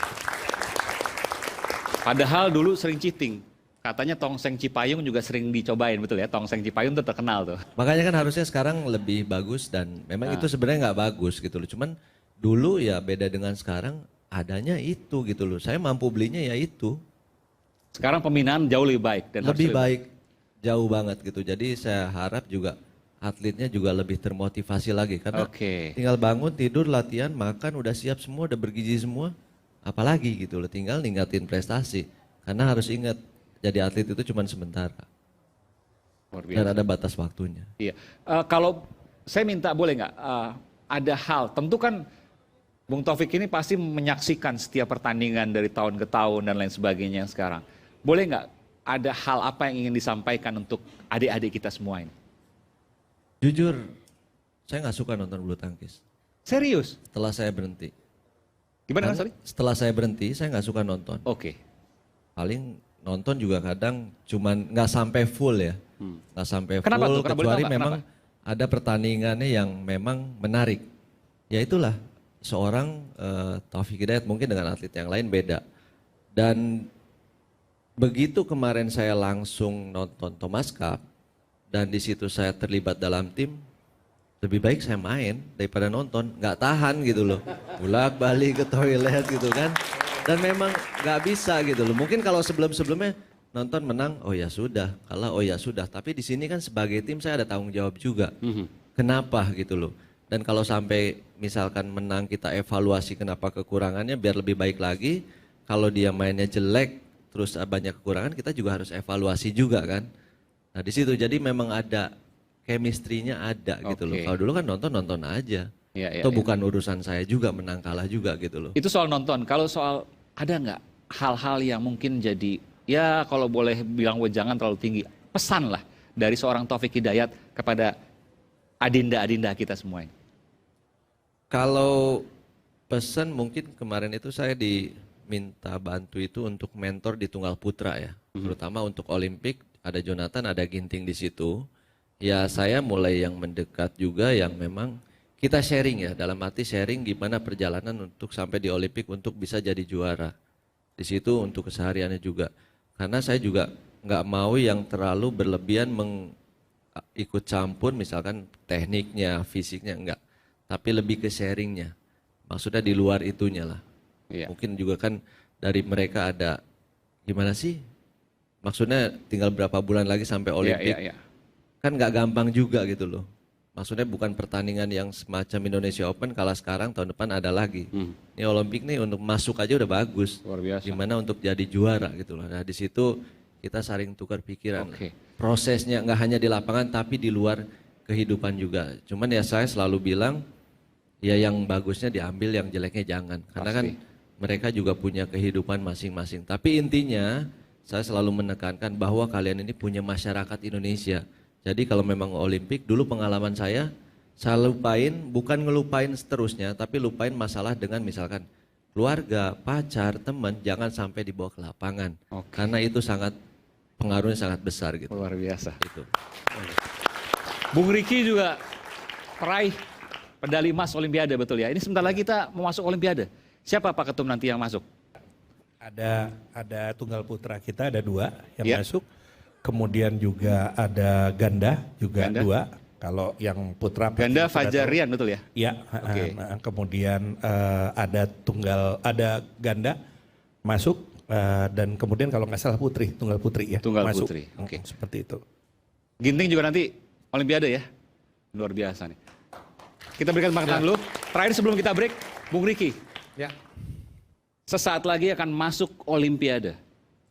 Padahal dulu sering cheating. Katanya tongseng Cipayung juga sering dicobain, betul ya? Tongseng Cipayung tuh terkenal tuh. Makanya kan harusnya sekarang lebih bagus dan memang itu sebenarnya nggak bagus gitu loh. Cuman dulu ya beda dengan sekarang adanya itu gitu loh. Saya mampu belinya ya itu. Sekarang pembinaan jauh lebih baik dan lebih baik, jauh banget gitu. Jadi saya harap juga atletnya juga lebih termotivasi lagi karena tinggal bangun, tidur, latihan, makan udah siap semua, udah bergizi semua. Apalagi gitu loh, tinggal ningkatin prestasi. Karena harus ingat jadi atlet itu cuma sementara. Dan ada batas waktunya. Iya. Kalau saya minta boleh nggak ada hal, tentu kan Bung Taufik ini pasti menyaksikan setiap pertandingan dari tahun ke tahun dan lain sebagainya sekarang. Boleh nggak ada hal apa yang ingin disampaikan untuk adik-adik kita semua ini? Jujur, saya nggak suka nonton bulu tangkis. Serius? Setelah saya berhenti. Gimana sorry? Setelah saya berhenti, saya nggak suka nonton. Paling nonton juga kadang cuman nggak sampai full ya. Nggak sampai full, Kenapa tuh? kecuali memang ada pertandingannya yang memang menarik. Ya itulah, seorang Taufik Hidayat mungkin dengan atlet yang lain beda. Dan begitu kemarin saya langsung nonton Thomas Cup dan di situ saya terlibat dalam tim, lebih baik saya main daripada nonton, nggak tahan gitu loh, bolak balik ke toilet gitu kan, dan memang nggak bisa gitu loh. Mungkin kalau sebelumnya nonton menang, oh ya sudah, kalah oh ya sudah, tapi di sini kan sebagai tim saya ada tanggung jawab juga. Kenapa gitu loh? Dan kalau sampai misalkan menang kita evaluasi kenapa kekurangannya biar lebih baik lagi. Kalau dia mainnya jelek terus banyak kekurangan, kita juga harus evaluasi juga kan. Nah di situ jadi memang ada chemistry-nya ada gitu loh. Kalau dulu kan nonton aja. Itu bukan urusan saya juga menang kalah juga gitu loh. Itu soal nonton. Kalau soal ada nggak hal-hal yang mungkin jadi ya kalau boleh bilang jangan terlalu tinggi. Pesan lah dari seorang Taufik Hidayat kepada adinda-adinda kita semua ini. Kalau pesan mungkin kemarin itu saya diminta bantu itu untuk mentor di tunggal putra ya. Terutama untuk Olimpik ada Jonathan, ada Ginting di situ. Ya saya mulai yang mendekat juga yang memang kita sharing ya. Dalam arti sharing gimana perjalanan untuk sampai di Olimpik untuk bisa jadi juara. Di situ untuk kesehariannya juga. Karena saya juga nggak mau yang terlalu berlebihan ikut campur misalkan tekniknya, fisiknya enggak. Tapi lebih ke sharingnya. Maksudnya di luar itunya lah. Mungkin juga kan dari mereka ada gimana sih? Maksudnya tinggal berapa bulan lagi sampai Olimpik. Kan nggak gampang juga gitu loh. Maksudnya bukan pertandingan yang semacam Indonesia Open kalah sekarang tahun depan ada lagi. Ini Olimpik nih untuk masuk aja udah bagus. Luar biasa. Gimana untuk jadi juara gitu loh. Nah di situ kita saling tukar pikiran. Prosesnya nggak hanya di lapangan tapi di luar kehidupan juga. Cuman ya saya selalu bilang ya yang bagusnya diambil, yang jeleknya jangan. Karena kan mereka juga punya kehidupan masing-masing. Tapi intinya saya selalu menekankan bahwa kalian ini punya masyarakat Indonesia. Jadi kalau memang Olimpik, dulu pengalaman saya lupain, bukan ngelupain seterusnya, tapi lupain masalah dengan misalkan keluarga, pacar, teman, jangan sampai dibawa ke lapangan. Karena itu pengaruhnya sangat besar gitu. Luar biasa. Itu. Bung Riki juga peraih medali emas Olimpiade, betul ya? Ini sebentar lagi kita mau masuk Olimpiade. Siapa Pak Ketum nanti yang masuk? Ada tunggal putra kita ada 2 yang masuk. Kemudian juga ada ganda juga 2. Kalau yang putra ganda Fajar Rian betul ya? Iya. Kemudian ada ganda masuk. Dan kemudian kalau nggak salah tunggal putri ya. Tunggal masuk. putri, oke. Seperti itu. Ginting juga nanti Olimpiade ya. Luar biasa nih. Kita berikan tepuk tangan dulu. Terakhir sebelum kita break, Bung Riki. Ya. Sesaat lagi akan masuk Olimpiade.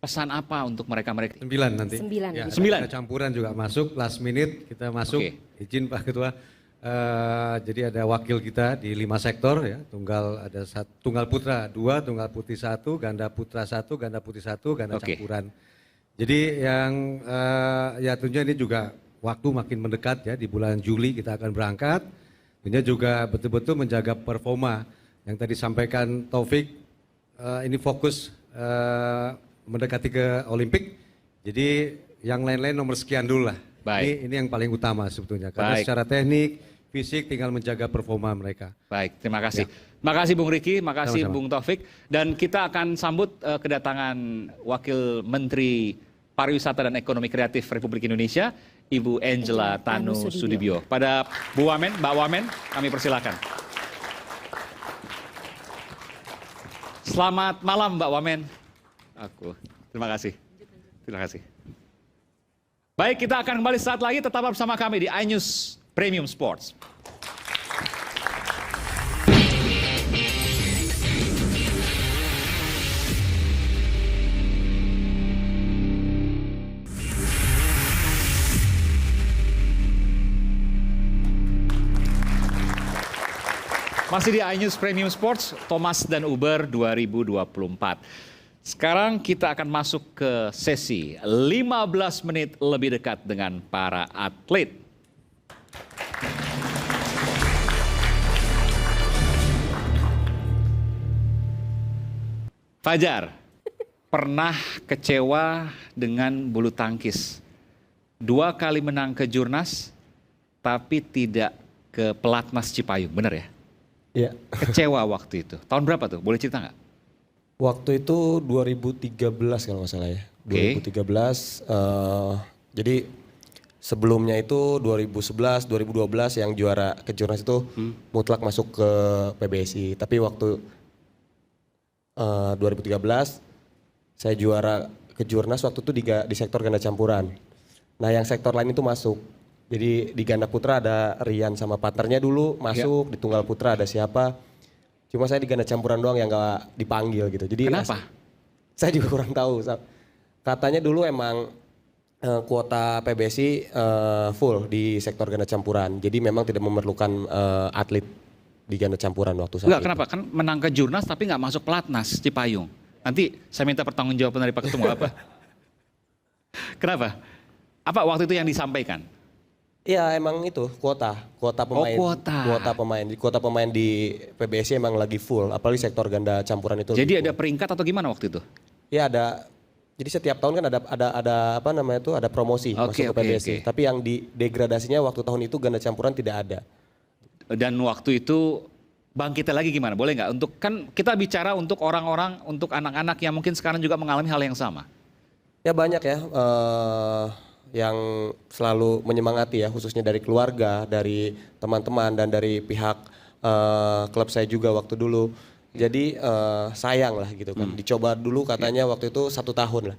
Pesan apa untuk mereka-mereka? 9 nanti. 9. Ya, 9. ada campuran juga masuk, last minute kita masuk. Oke. Izin Pak Ketua. Jadi ada wakil kita di 5 sektor ya. Tunggal putra 2, tunggal putri 1, ganda putra 1, ganda putri 1, ganda Oke. campuran. Jadi yang ya tentunya ini juga waktu makin mendekat ya, di bulan Juli kita akan berangkat. Tentunya juga betul-betul menjaga performa yang tadi sampaikan Taufik, ini fokus mendekati ke Olimpik. Jadi yang lain-lain nomor sekian dulu lah. Baik. Ini yang paling utama sebetulnya. Karena Baik. secara teknik, fisik tinggal menjaga performa mereka. Baik, terima kasih. Terima kasih Bung Riki, terima kasih Sama-sama. Bung Taufik. Dan kita akan sambut kedatangan Wakil Menteri Pariwisata dan Ekonomi Kreatif Republik Indonesia, Ibu Angela Tanu Sudibyo. Pada Bu Wamen, Mbak Wamen, kami persilakan. Selamat malam Mbak Wamen. Terima kasih. Terima kasih. Baik, kita akan kembali saat lagi, tetap bersama kami di iNews Premium Sports. Masih di iNews Premium Sports, Thomas dan Uber 2024. Sekarang kita akan masuk ke sesi 15 menit lebih dekat dengan para atlet. Fajar, pernah kecewa dengan bulu tangkis. 2 kali menang ke Jurnas, tapi tidak ke Pelatnas Cipayung, benar ya? Iya. Kecewa waktu itu. Tahun berapa tuh? Boleh cerita nggak? Waktu itu 2013 kalau nggak salah ya. 2013. Jadi sebelumnya itu 2011, 2012 yang juara kejurnas itu mutlak masuk ke PBSI. Tapi waktu 2013 saya juara kejurnas waktu itu di sektor ganda campuran. Nah yang sektor lain itu masuk. Jadi di ganda putra ada Rian sama partnernya dulu masuk, di tunggal putra ada siapa. Cuma saya di ganda campuran doang yang gak dipanggil gitu. Jadi kenapa? Saya juga kurang tahu. Katanya dulu emang kuota PBSI full di sektor ganda campuran. Jadi memang tidak memerlukan atlet di ganda campuran waktu saat Enggak, itu. kenapa? Kan menang ke Jurnas tapi nggak masuk Pelatnas Cipayung. Nanti saya minta pertanggungjawaban dari Pak Ketua apa? Kenapa? Apa waktu itu yang disampaikan? Iya emang itu kuota pemain. Kuota pemain. Kuota pemain di PBSI emang lagi full, apalagi sektor ganda campuran itu. Jadi ada peringkat atau gimana waktu itu? Ya ada. Jadi setiap tahun kan ada apa namanya itu ada promosi masuk ke PBSI. Tapi yang di degradasinya waktu tahun itu ganda campuran tidak ada. Dan waktu itu bangkitnya lagi gimana? Boleh nggak? Untuk kan kita bicara untuk orang-orang, untuk anak-anak yang mungkin sekarang juga mengalami hal yang sama. Ya banyak ya. Yang selalu menyemangati ya, khususnya dari keluarga, dari teman-teman dan dari pihak klub saya juga waktu dulu. Jadi sayang lah gitu kan. Dicoba dulu katanya waktu itu 1 tahun lah.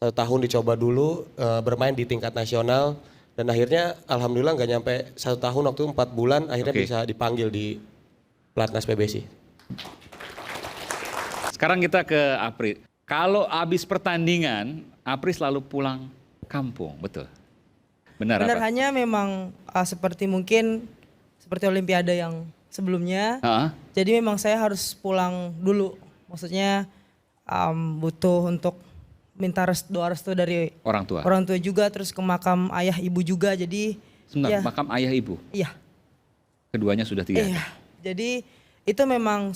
1 tahun dicoba dulu bermain di tingkat nasional dan akhirnya alhamdulillah nggak nyampe 1 tahun, waktu itu 4 bulan akhirnya bisa dipanggil di Pelatnas PBSI. Sekarang kita ke Apri. Kalau habis pertandingan, Apri selalu pulang kampung, betul? Benar apa? Hanya memang seperti Olimpiade yang sebelumnya. Jadi memang saya harus pulang dulu. Maksudnya butuh untuk minta doa restu dari orang tua juga, terus ke makam ayah ibu juga. Jadi sebentar, makam ayah ibu? Iya. Keduanya sudah tidak ada? Jadi itu memang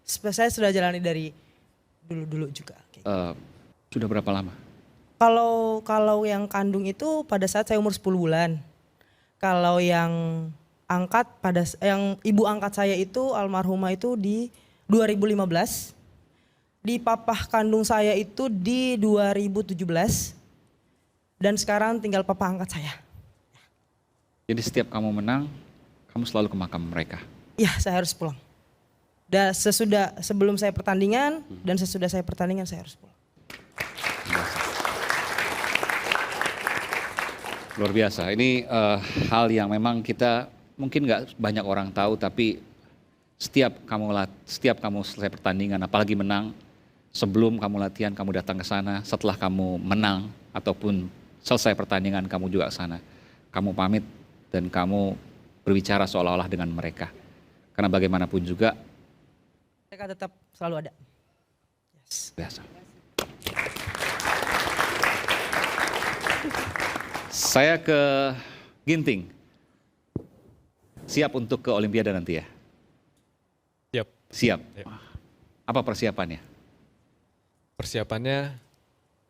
saya sudah jalani dari dulu juga. Sudah berapa lama? Kalau yang kandung itu pada saat saya umur 10 bulan. Kalau yang yang ibu angkat saya itu almarhumah itu di 2015. Di papa kandung saya itu di 2017. Dan sekarang tinggal papa angkat saya. Jadi setiap kamu menang, kamu selalu ke makam mereka? Iya, saya harus pulang. Dan sebelum saya pertandingan dan sesudah saya pertandingan saya harus pulang. Luar biasa. Ini hal yang memang kita mungkin nggak banyak orang tahu, tapi setiap kamu selesai pertandingan, apalagi menang, sebelum kamu latihan kamu datang ke sana, setelah kamu menang ataupun selesai pertandingan kamu juga ke sana. Kamu pamit dan kamu berbicara seolah-olah dengan mereka. Karena bagaimanapun juga Mereka tetap selalu ada. Yes. biasa. Saya ke Ginting. Siap untuk ke Olimpiade nanti ya? Siap. Siap. Apa persiapannya? Persiapannya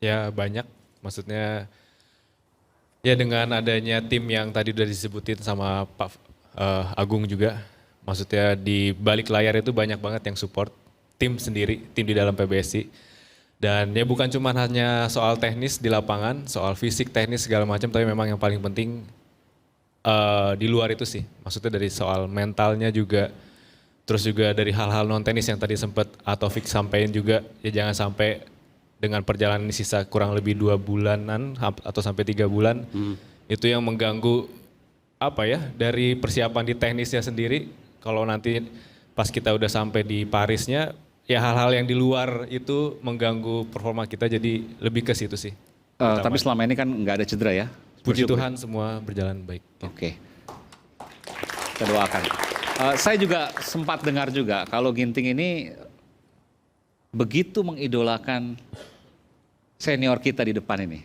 ya banyak, maksudnya ya dengan adanya tim yang tadi udah disebutin sama Pak Agung juga, maksudnya di balik layar itu banyak banget yang support tim sendiri, tim di dalam PBSI. Dan ya bukan cuma hanya soal teknis di lapangan, soal fisik, teknis segala macam, tapi memang yang paling penting di luar itu sih. Maksudnya dari soal mentalnya juga, terus juga dari hal-hal non teknis yang tadi sempat Taufik sampaikan juga, ya jangan sampai dengan perjalanan sisa kurang lebih 2 bulanan atau sampai 3 bulan, itu yang mengganggu apa ya, dari persiapan di teknisnya sendiri. Kalau nanti pas kita udah sampai di Parisnya, ya hal-hal yang di luar itu mengganggu performa kita, jadi lebih ke situ sih. Tapi selama ini kan nggak ada cedera ya? Puji Tuhan semua berjalan baik. Oke. Kita doakan. Saya juga sempat dengar juga kalau Ginting ini begitu mengidolakan senior kita di depan ini.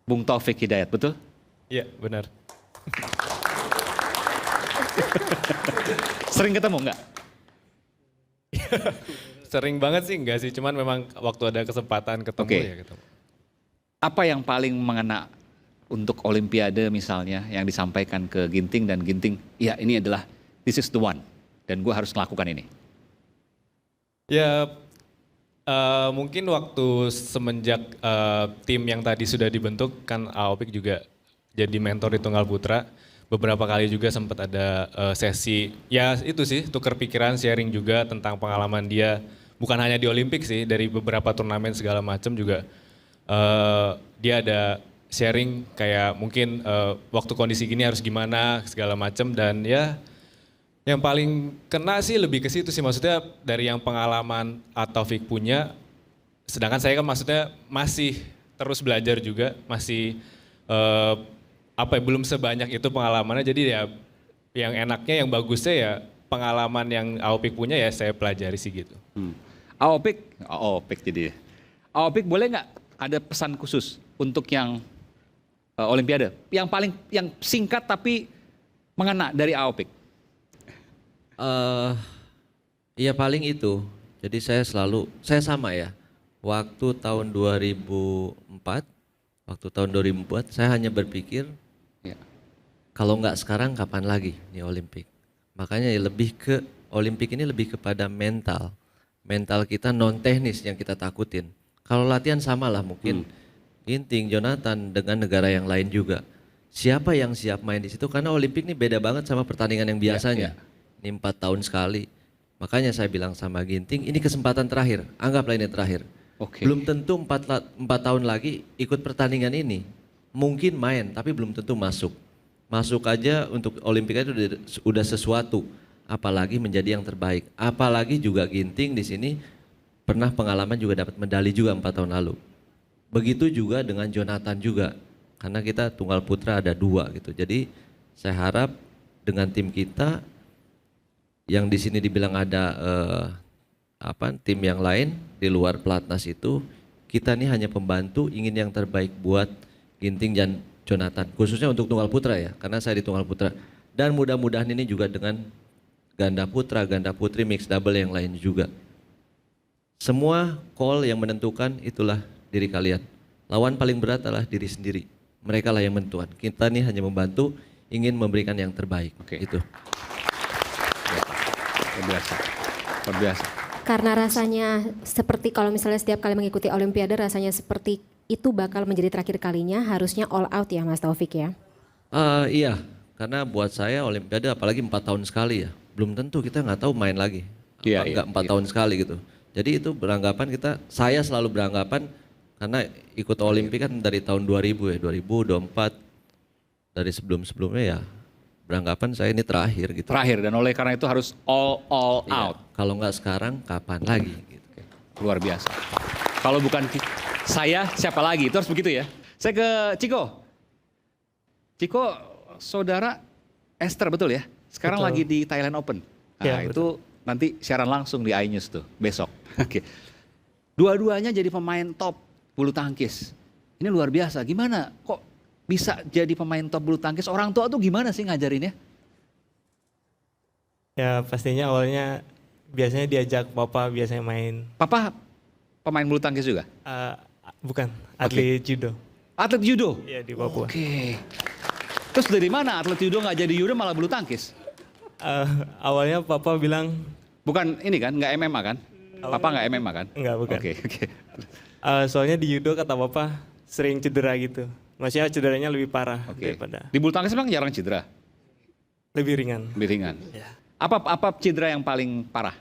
Bung Taufik Hidayat, betul? Iya, benar. Sering ketemu nggak? Sering banget sih enggak sih, cuman memang waktu ada kesempatan ketemu ya ketemu. Apa yang paling mengena untuk Olimpiade misalnya yang disampaikan ke Ginting dan Ginting, ya ini adalah this is the one dan gue harus melakukan ini? Ya mungkin waktu semenjak tim yang tadi sudah dibentuk kan Aopik juga jadi mentor di Tunggal Putra. Beberapa kali juga sempat ada sesi, ya itu sih, tukar pikiran, sharing juga tentang pengalaman dia. Bukan hanya di Olimpik sih, dari beberapa turnamen segala macam juga. Dia ada sharing kayak mungkin waktu kondisi gini harus gimana, segala macam. Dan ya yang paling kena sih lebih ke situ sih, maksudnya dari yang pengalaman Taufik punya. Sedangkan saya kan maksudnya masih terus belajar juga, masih belum sebanyak itu pengalamannya, jadi ya yang enaknya, yang bagusnya ya pengalaman yang Aopik punya ya saya pelajari sih gitu. Aopik jadi. Aopik boleh nggak ada pesan khusus untuk yang Olimpiade? Yang singkat tapi mengena dari Aopik. Ya paling itu. Jadi saya sama ya. Waktu tahun 2004 saya hanya berpikir kalau nggak sekarang kapan lagi nih Olimpik. Makanya ya lebih ke Olimpik ini lebih kepada mental kita non teknis yang kita takutin. Kalau latihan sama lah mungkin Ginting, Jonathan dengan negara yang lain juga. Siapa yang siap main di situ? Karena Olimpik ini beda banget sama pertandingan yang biasanya. Ini 4 tahun sekali. Makanya saya bilang sama Ginting, ini kesempatan terakhir. Anggaplah ini terakhir. Belum tentu 4 tahun lagi ikut pertandingan ini. Mungkin main, tapi belum tentu masuk. Masuk aja untuk Olimpik itu udah sesuatu. Apalagi menjadi yang terbaik. Apalagi juga Ginting di sini pernah pengalaman juga dapat medali juga 4 tahun lalu. Begitu juga dengan Jonathan juga. Karena kita Tunggal Putra ada 2 gitu. Jadi saya harap dengan tim kita yang di sini dibilang ada tim yang lain di luar pelatnas itu, kita nih hanya pembantu, ingin yang terbaik buat Ginting dan Jonathan, khususnya untuk Tunggal Putra ya, karena saya di Tunggal Putra. Dan mudah-mudahan ini juga dengan ganda putra, ganda putri, mix double yang lain juga. Semua call yang menentukan itulah diri kalian. Lawan paling berat adalah diri sendiri. Mereka lah yang menentukan. Kita nih hanya membantu, ingin memberikan yang terbaik. Itu. Luar biasa. Karena rasanya seperti kalau misalnya setiap kali mengikuti Olimpiade rasanya seperti itu bakal menjadi terakhir kalinya, harusnya all out ya Mas Taufik ya? Iya, karena buat saya Olimpiade apalagi 4 tahun sekali ya. Belum tentu, kita nggak tahu main lagi. apa enggak 4 tahun sekali gitu. Jadi itu beranggapan saya selalu beranggapan karena ikut Olimpik kan dari tahun 2000 ya, 2024 dari sebelum-sebelumnya ya beranggapan saya ini terakhir gitu. Terakhir, dan oleh karena itu harus all out. Kalau nggak sekarang kapan lagi? Gitu. Luar biasa. Kalau bukan saya, siapa lagi? Itu harus begitu ya. Saya ke Ciko. Ciko, saudara Esther betul ya? Sekarang Betul. lagi di Thailand Open. Nah Ya, itu nanti siaran langsung di iNews tuh besok. Oke. Dua-duanya jadi pemain top bulu tangkis. Ini luar biasa. Gimana kok bisa jadi pemain top bulu tangkis? Orang tua tuh gimana sih ngajarinnya? Ya pastinya awalnya biasanya diajak papa biasanya main. Papa pemain bulu tangkis juga? Bukan, atlet judo. Atlet judo? Iya di Papua. Oke. Terus dari mana atlet judo nggak jadi judo malah bulu tangkis? Awalnya papa bilang. Bukan ini kan, nggak MMA kan? Papa nggak MMA kan? Enggak, bukan. Oke. Soalnya di judo kata papa sering cedera gitu. Maksudnya cederanya lebih parah daripada. Di bulu tangkis emang jarang cedera? Lebih ringan. Lebih ringan. Ya. Apa cedera yang paling parah?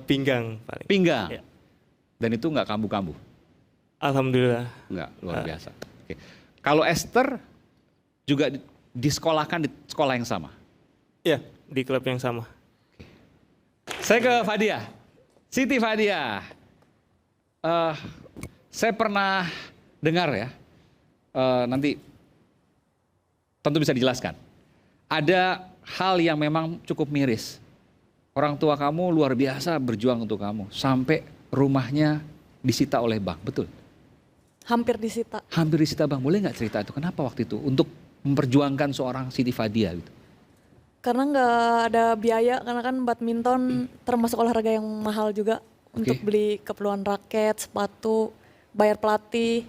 Pinggang paling. Pinggang. Ya. Dan itu nggak kambuh-kambuh? Alhamdulillah. Nggak, luar biasa. Oke. Kalau Esther juga disekolahkan di sekolah yang sama? Iya, di klub yang sama. Saya ke Fadia. Siti Fadia. Saya pernah dengar ya, nanti tentu bisa dijelaskan. Ada hal yang memang cukup miris. Orang tua kamu luar biasa berjuang untuk kamu. Sampai rumahnya disita oleh bank, betul? Hampir disita. Hampir disita bank. Boleh nggak cerita itu? Kenapa waktu itu? Untuk memperjuangkan seorang Siti Fadia gitu. Karena nggak ada biaya, karena kan badminton termasuk olahraga yang mahal juga. Untuk beli keperluan raket, sepatu, bayar pelatih.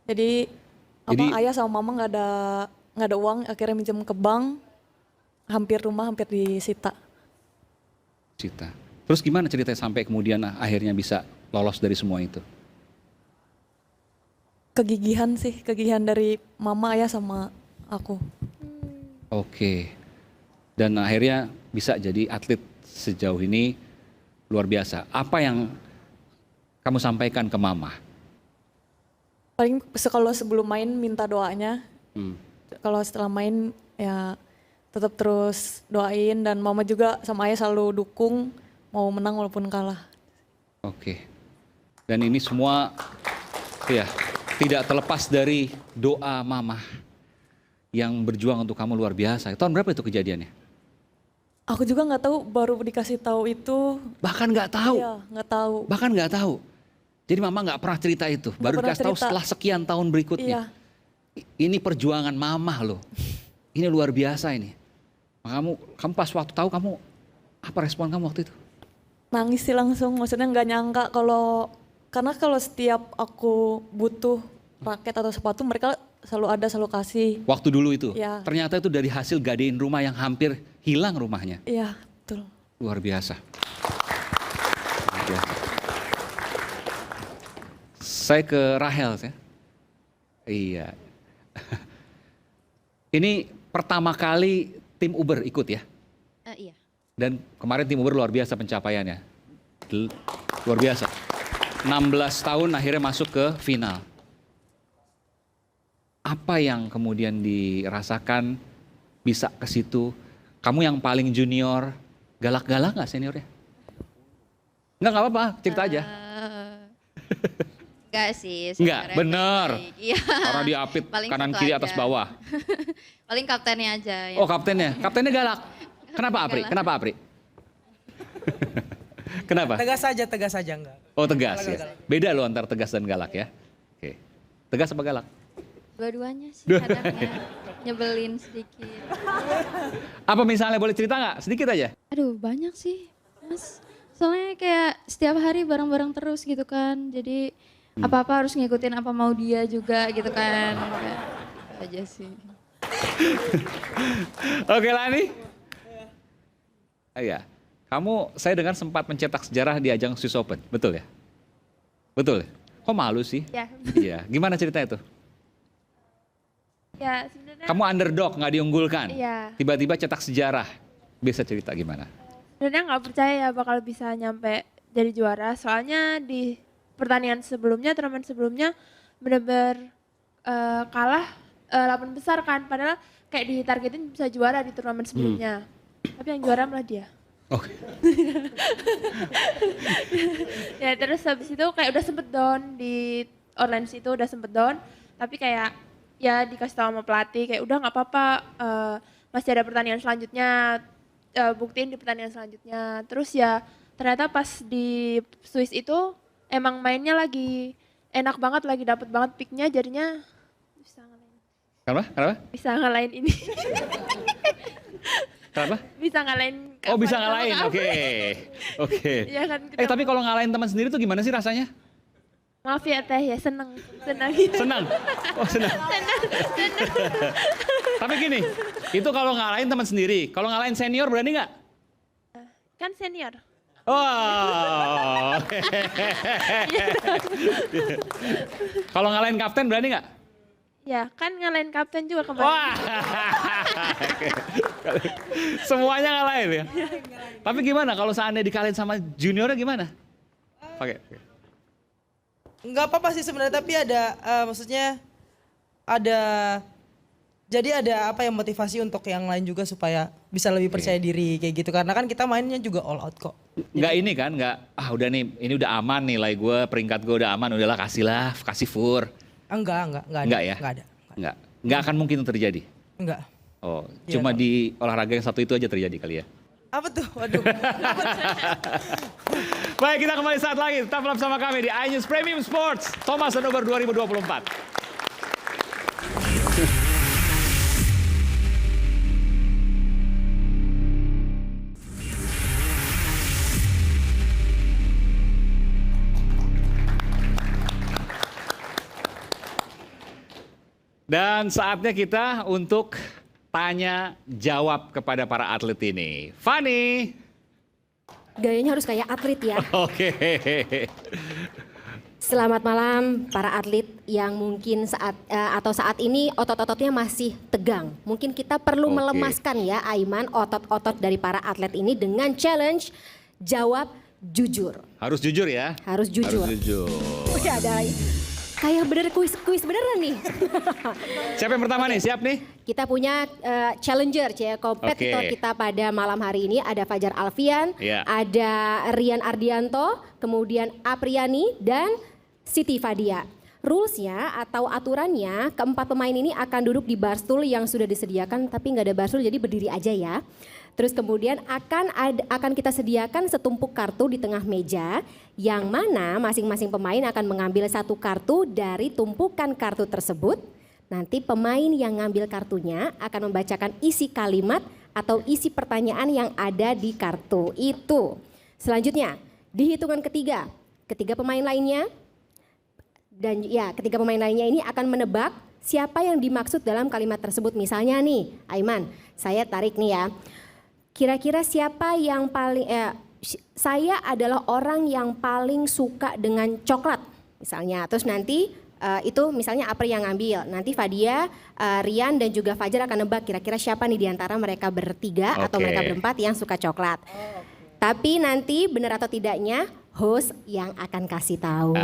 Jadi ayah sama mama nggak ada uang, akhirnya minjem ke bank, rumah hampir disita. Sita. Terus gimana ceritanya sampai kemudian akhirnya bisa lolos dari semua itu? Kegigihan dari mama, ayah sama aku. Oke. Dan akhirnya bisa jadi atlet sejauh ini luar biasa. Apa yang kamu sampaikan ke mama? Paling kalau sebelum main minta doanya. Kalau setelah main ya tetap terus doain, dan mama juga sama ayah selalu dukung mau menang walaupun kalah. Oke. Dan ini semua ya tidak terlepas dari doa mama yang berjuang untuk kamu luar biasa. Tahun berapa itu kejadiannya? Aku juga nggak tahu, baru dikasih tahu itu. Bahkan nggak tahu? Iya, nggak tahu. Bahkan nggak tahu? Jadi mama nggak pernah cerita itu? Baru dikasih tahu setelah sekian tahun berikutnya? Iya. Ini perjuangan mama loh. Ini luar biasa ini. Kamu pas waktu tahu, apa respon kamu waktu itu? Nangis sih langsung, maksudnya nggak nyangka karena kalau setiap aku butuh raket atau sepatu mereka selalu kasih. Waktu dulu itu? Ya. Ternyata itu dari hasil gadein rumah yang hampir hilang rumahnya? Iya, betul. Luar biasa. Luar biasa. Saya ke Rahel ya. Iya. Ini pertama kali tim Uber ikut ya? Iya. Dan kemarin tim Uber luar biasa pencapaiannya. Luar biasa. 16 tahun akhirnya masuk ke final. Apa yang kemudian dirasakan bisa ke situ? Kamu yang paling junior, galak-galak nggak seniornya? Nggak apa-apa, cerita aja. Enggak sih. Enggak, bener. Iya. Orang diapit kanan kiri atas bawah. Paling kaptennya aja. Ya. Oh kaptennya, kaptennya galak. Kenapa Apri? Galak. Kenapa Apri? Kenapa? Tegas aja enggak. Oh tegas ya. Galak. Beda loh antar tegas dan galak ya. Oke. Tegas apa galak? Dua-duanya sih kadangnya nyebelin sedikit. Apa misalnya, boleh cerita nggak? Sedikit aja. Aduh banyak sih Mas. Soalnya kayak setiap hari bareng-bareng terus gitu kan. Jadi apa-apa harus ngikutin apa mau dia juga gitu kan. Kayak gitu aja sih. Oke Lani. Iya. Kamu, saya dengar sempat mencetak sejarah di ajang Swiss Open, betul ya? Betul ya? Kok malu sih? Ya. Iya. Gimana cerita itu? Ya sebenarnya. Kamu underdog, nggak diunggulkan. Iya. Tiba-tiba cetak sejarah. Bisa cerita gimana? sebenarnya nggak percaya ya bakal bisa nyampe jadi juara. Soalnya di pertandingan sebelumnya, turnamen sebelumnya bener-bener kalah 8 besar kan. Padahal kayak ditargetin bisa juara di turnamen sebelumnya. Tapi yang juara malah dia. Oke. Ya terus habis itu kayak udah sempet down di online situ, udah sempet down. Tapi kayak ya dikasih tahu sama pelatih kayak udah nggak apa-apa, masih ada pertandingan selanjutnya, buktiin di pertandingan selanjutnya. Terus ya ternyata pas di Swiss itu emang mainnya lagi enak banget, lagi dapet banget picknya, jadinya bisa ngalahin. Kenapa? Bisa ngalahin ini. Kenapa? Bisa ngalahin. Oh bisa ngalahin, oke. Ya kan, Tapi kalau ngalahin teman sendiri tuh gimana sih rasanya? Maaf ya Teh ya, seneng. Senang? Oh senang. Tapi gini, itu kalau ngalahin teman sendiri, kalau ngalahin senior berani nggak? Kan senior. Wow. Kalau ngalahin kapten berani nggak? Ya kan ngalahin kapten juga kemarin. Wah. Semuanya ngalahin ya? Tapi gimana kalau seandainya dikalahin sama juniornya gimana? Pakai. Nggak apa-apa sih sebenarnya, tapi ada maksudnya ada, jadi ada apa yang motivasi untuk yang lain juga supaya bisa lebih percaya diri kayak gitu, karena kan kita mainnya juga all out kok. Nggak ini kan, udah nih, ini udah aman nilai gue, peringkat gue udah aman, udahlah kasih fur. Enggak ada. Enggak ya? Enggak akan mungkin terjadi? Enggak. Oh, Iya, cuma di olahraga yang satu itu aja terjadi kali ya? Apa tuh? Waduh. Baik, kita kembali saat lagi. Tetaplah bersama kami di iNews Premium Sports Thomas Hanover 2024. Dan saatnya kita untuk tanya jawab kepada para atlet ini. Fani. Gayanya harus kayak atlet ya. Oke. Selamat malam para atlet yang mungkin saat ini otot-ototnya masih tegang. Mungkin kita perlu melemaskan ya Aiman otot-otot dari para atlet ini dengan challenge jawab jujur. Harus jujur ya? Harus jujur. Harus jujur. Udah ada kayak bener kuis beneran nih. Siapa yang pertama nih? Siap nih? Kita punya challenger, kompetitor kita pada malam hari ini. Ada Fajar Alfian, ada Rian Ardianto, kemudian Apriani, dan Siti Fadia. Rulesnya atau aturannya, keempat pemain ini akan duduk di barstool yang sudah disediakan, tapi nggak ada barstool jadi berdiri aja ya. Terus kemudian akan kita sediakan setumpuk kartu di tengah meja, yang mana masing-masing pemain akan mengambil satu kartu dari tumpukan kartu tersebut. Nanti pemain yang ngambil kartunya akan membacakan isi kalimat atau isi pertanyaan yang ada di kartu itu. Selanjutnya, di hitungan ketiga pemain lainnya ketiga pemain lainnya ini akan menebak siapa yang dimaksud dalam kalimat tersebut. Misalnya nih, Aiman, saya tarik nih ya. Kira-kira siapa yang paling, saya adalah orang yang paling suka dengan coklat misalnya. Terus nanti itu misalnya Apri yang ngambil. Nanti Fadia, Rian dan juga Fajar akan nebak kira-kira siapa nih diantara mereka bertiga atau mereka berempat yang suka coklat. Tapi nanti benar atau tidaknya host yang akan kasih tahu.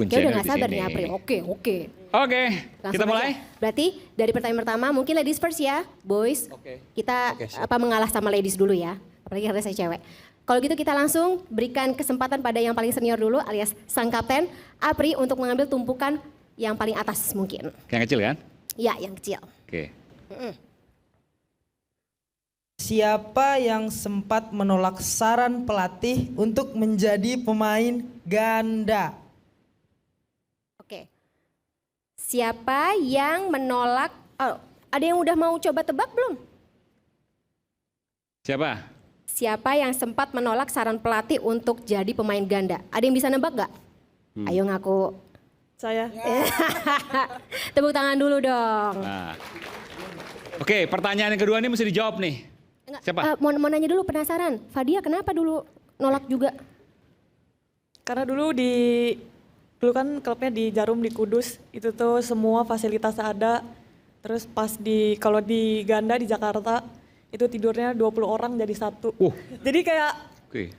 Kayak udah gak sabar nih Apri. Oke. Kita mulai. Berarti dari pertanyaan pertama mungkin ladies first ya, boys. Kita mengalah sama ladies dulu ya, apalagi karena saya cewek. Kalau gitu kita langsung berikan kesempatan pada yang paling senior dulu alias sang kapten, Apri, untuk mengambil tumpukan yang paling atas mungkin. Yang kecil kan? Ya, yang kecil. Oke. Siapa yang sempat menolak saran pelatih untuk menjadi pemain ganda? Siapa yang menolak, ada yang udah mau coba tebak belum? Siapa? Siapa yang sempat menolak saran pelatih untuk jadi pemain ganda? Ada yang bisa nebak gak? Ayo ngaku. Saya. Tepuk tangan dulu dong. Nah. Oke, pertanyaan yang kedua ini mesti dijawab nih. Siapa? Mau nanya dulu, penasaran. Fadia kenapa dulu nolak juga? Karena dulu kan klubnya di Jarum di Kudus, itu tuh semua fasilitas ada. Terus pas kalau di ganda di Jakarta itu tidurnya 20 orang jadi satu. Jadi kayak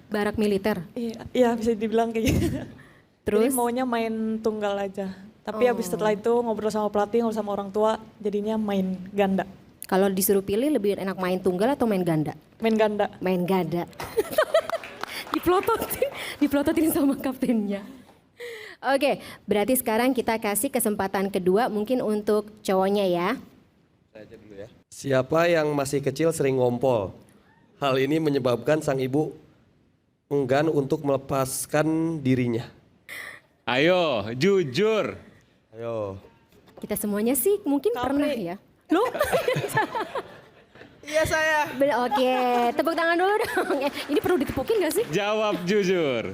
barak militer. Iya bisa dibilang kayak gitu. Terus? Jadi maunya main tunggal aja. Tapi habis setelah itu ngobrol sama pelatih, ngobrol sama orang tua, jadinya main ganda. Kalau disuruh pilih lebih enak main tunggal atau main ganda? Main ganda. Main ganda. Dipelototin sama kaptennya. Oke, berarti sekarang kita kasih kesempatan kedua mungkin untuk cowoknya ya. Saya aja dulu ya. Siapa yang masih kecil sering ngompol? Hal ini menyebabkan sang ibu enggan untuk melepaskan dirinya. Ayo, jujur. Ayo. Kita semuanya sih mungkin pernah ya. Loh? Iya saya. Oke, tepuk tangan dulu dong. Ini perlu ditepukin gak sih? Jawab jujur.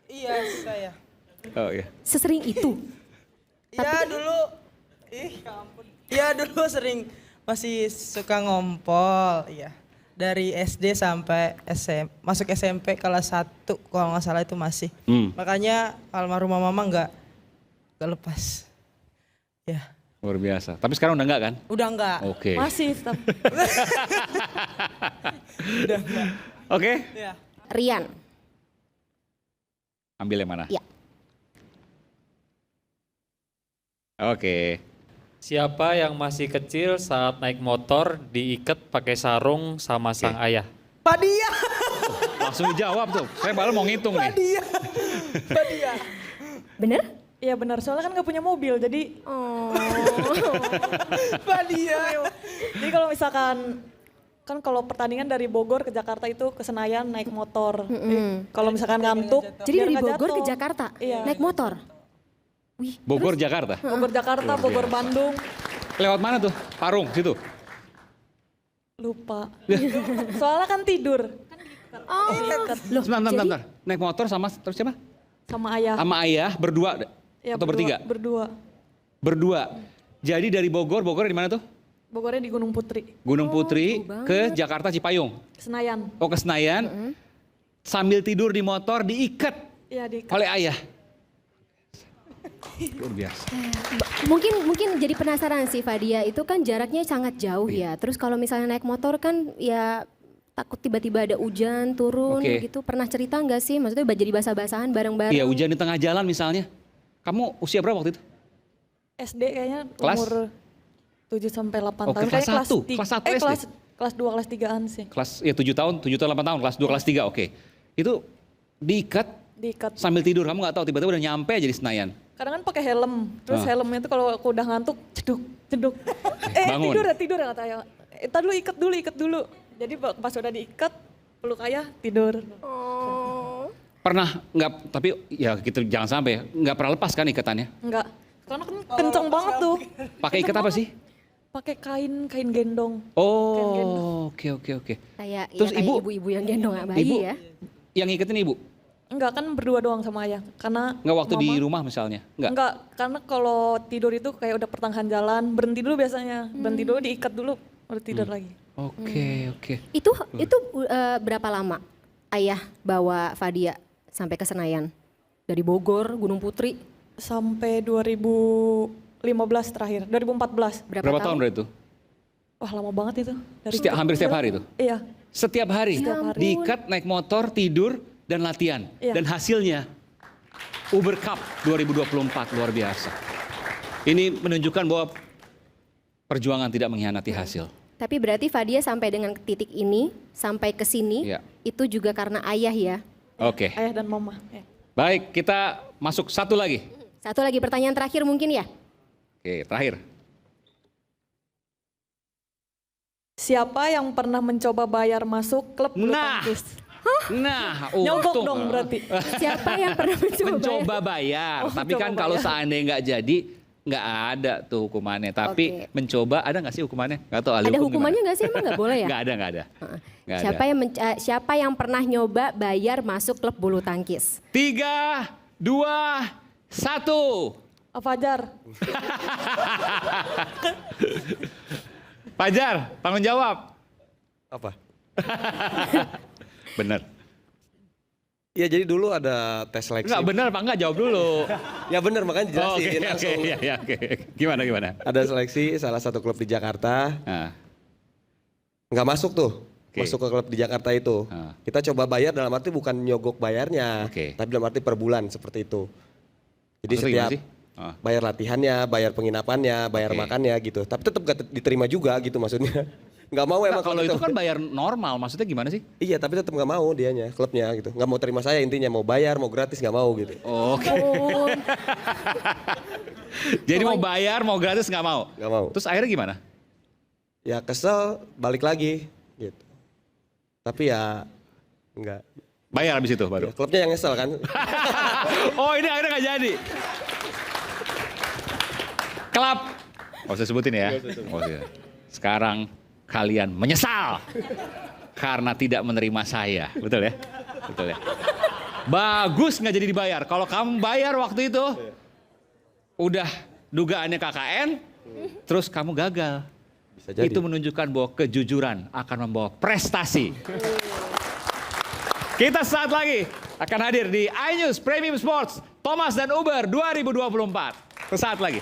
Iya saya. Oh iya. Sesering itu? Iya dulu. Ya ampun. Iya dulu sering masih suka ngompol. Iya. Dari SD sampai masuk SMP kelas 1 kalau nggak salah itu masih. Makanya almarhumah mama nggak lepas. Ya. Luar biasa. Tapi sekarang udah enggak kan? Udah enggak. Oke. Masih tetap. Udah enggak. Oke. Ya. Rian. Ambil yang mana? Ya. Oke. Siapa yang masih kecil saat naik motor diikat pakai sarung sama sang ayah? Padia. Langsung dijawab tuh. Saya baru mau ngitung nih. Padia. Bener? Iya benar, soalnya kan nggak punya mobil, jadi Padia. Jadi kalau misalkan kan kalau pertandingan dari Bogor ke Jakarta itu ke Senayan naik motor. Kalau misalkan ngantuk, Jadi biar dari nggak Bogor ke jatuh. Jakarta Iya. naik motor? Bogor, Jakarta. Bogor Jakarta, Luar Bogor biasa. Bandung. Lewat mana tuh? Parung situ. Lupa. Soalnya kan tidur. Loh, Sebentar. Naik motor sama terus siapa? Sama ayah. Sama ayah berdua Ya, atau bertiga? Berdua. Jadi dari Bogor di mana tuh? Bogornya di Gunung Putri. Gunung Putri ke Jakarta Cipayung. Senayan. Oh ke Senayan. Sambil tidur di motor diikat Iya di. oleh ayah. Luar biasa. Mungkin jadi penasaran sih Fadia, itu kan jaraknya sangat jauh ya. Terus kalau misalnya naik motor kan ya takut tiba-tiba ada hujan turun gitu. Pernah cerita nggak sih? Maksudnya jadi basah-basahan bareng-bareng? Iya hujan di tengah jalan misalnya. Kamu usia berapa waktu itu? SD kayaknya Kelas? umur 7 sampai 8 Oh, tahun. kelas Kayaknya 1? tiga- Kelas 1 SD? kelas 2, kelas 3-an sih. Kelas ya 7 tahun 8 tahun, kelas 2, kelas 3, oke. Itu diikat Diikat. sambil tidur, kamu nggak tahu tiba-tiba udah nyampe aja di Senayan. Kadang kan pakai helm. Terus helmnya tuh kalau aku udah ngantuk, ceduk. Bangun. tidur ya kata ayah. Entar dulu ikat dulu. Jadi pas udah diikat, peluk ayah, tidur. Pernah nggak, tapi ya gitu jangan sampai, nggak pernah lepas kan ikatannya? Enggak. Karena kan kenceng banget tuh. Pakai ikat apa sih? Pakai kain gendong. Oh, oke. Kayak Terus kayak ibu- ibu-ibu yang gendong bayi Ibu ya. yang ngiketin ibu? Enggak, kan berdua doang sama ayah. Karena Nggak waktu di mama- rumah misalnya? Nggak? Enggak, karena kalau tidur itu kayak udah pertengahan jalan, berhenti dulu biasanya. Berhenti dulu, diikat dulu, baru tidur lagi. Oke. Itu berapa lama ayah bawa Fadia sampai ke Senayan? Dari Bogor, Gunung Putri? Sampai 2015 terakhir, 2014. Berapa tahun berarti itu? Wah lama banget itu. Hampir setiap hari itu? Iya. Setiap hari? Setiap hari. Diikat, naik motor, tidur, dan latihan. Iya. Dan hasilnya Uber Cup 2024 luar biasa. Ini menunjukkan bahwa perjuangan tidak mengkhianati hasil. Tapi berarti Fadia sampai dengan titik ini, sampai ke sini, Iya. itu juga karena ayah ya? Oke. Ayah dan mama. Baik, kita masuk satu lagi. Satu lagi pertanyaan terakhir mungkin ya? Oke, terakhir. Siapa yang pernah mencoba bayar masuk klub bulu tangkis? Nah, Nyogok untung. dong berarti. Siapa yang pernah Mencoba bayar. Oh, Tapi kan coba kalau bayar. seandainya nggak jadi, nggak ada tuh hukumannya. Tapi mencoba ada nggak sih hukumannya? Nggak tahu. ahli Ada hukum hukumannya gimana? nggak sih? Emang nggak boleh ya? Nggak ada. Nggak Siapa ada. siapa yang pernah nyoba bayar masuk klub bulu tangkis? 3, 2, 1. Fajar. Fajar, tanggung jawab. Apa? Bener. Ya jadi dulu ada tes seleksi. Enggak bener apa enggak, jawab dulu. Ya bener, makanya jelasin Oke, langsung. oke. Gimana? Ada seleksi salah satu klub di Jakarta. nggak masuk tuh. Masuk ke klub di Jakarta itu. Kita coba bayar dalam arti bukan nyogok bayarnya, tapi dalam arti per bulan seperti itu. Jadi Maksudnya setiap bayar latihannya, bayar penginapannya, bayar makannya gitu. Tapi tetap gak diterima juga gitu maksudnya. Nggak mau emang kalau itu kan bayar normal, maksudnya gimana sih? Iya, tapi tetap nggak mau dianya, klubnya gitu. Nggak mau terima saya intinya, mau bayar, mau gratis nggak mau gitu. Oke. Jadi mau bayar, mau gratis nggak mau? Nggak mau. Terus akhirnya gimana? Ya kesel, balik lagi gitu. Tapi ya enggak. Bayar habis itu baru? Ya, klubnya yang nyesel kan. Oh ini akhirnya nggak jadi. Klub, nggak usah sebutin ya. Sekarang kalian menyesal karena tidak menerima saya, betul ya? Betul ya. Bagus nggak jadi dibayar. Kalau kamu bayar waktu itu, udah dugaannya KKN, terus kamu gagal. Itu menunjukkan bahwa kejujuran akan membawa prestasi. Kita saat lagi akan hadir di iNews Premium Sports Thomas dan Uber 2024. Sesaat lagi.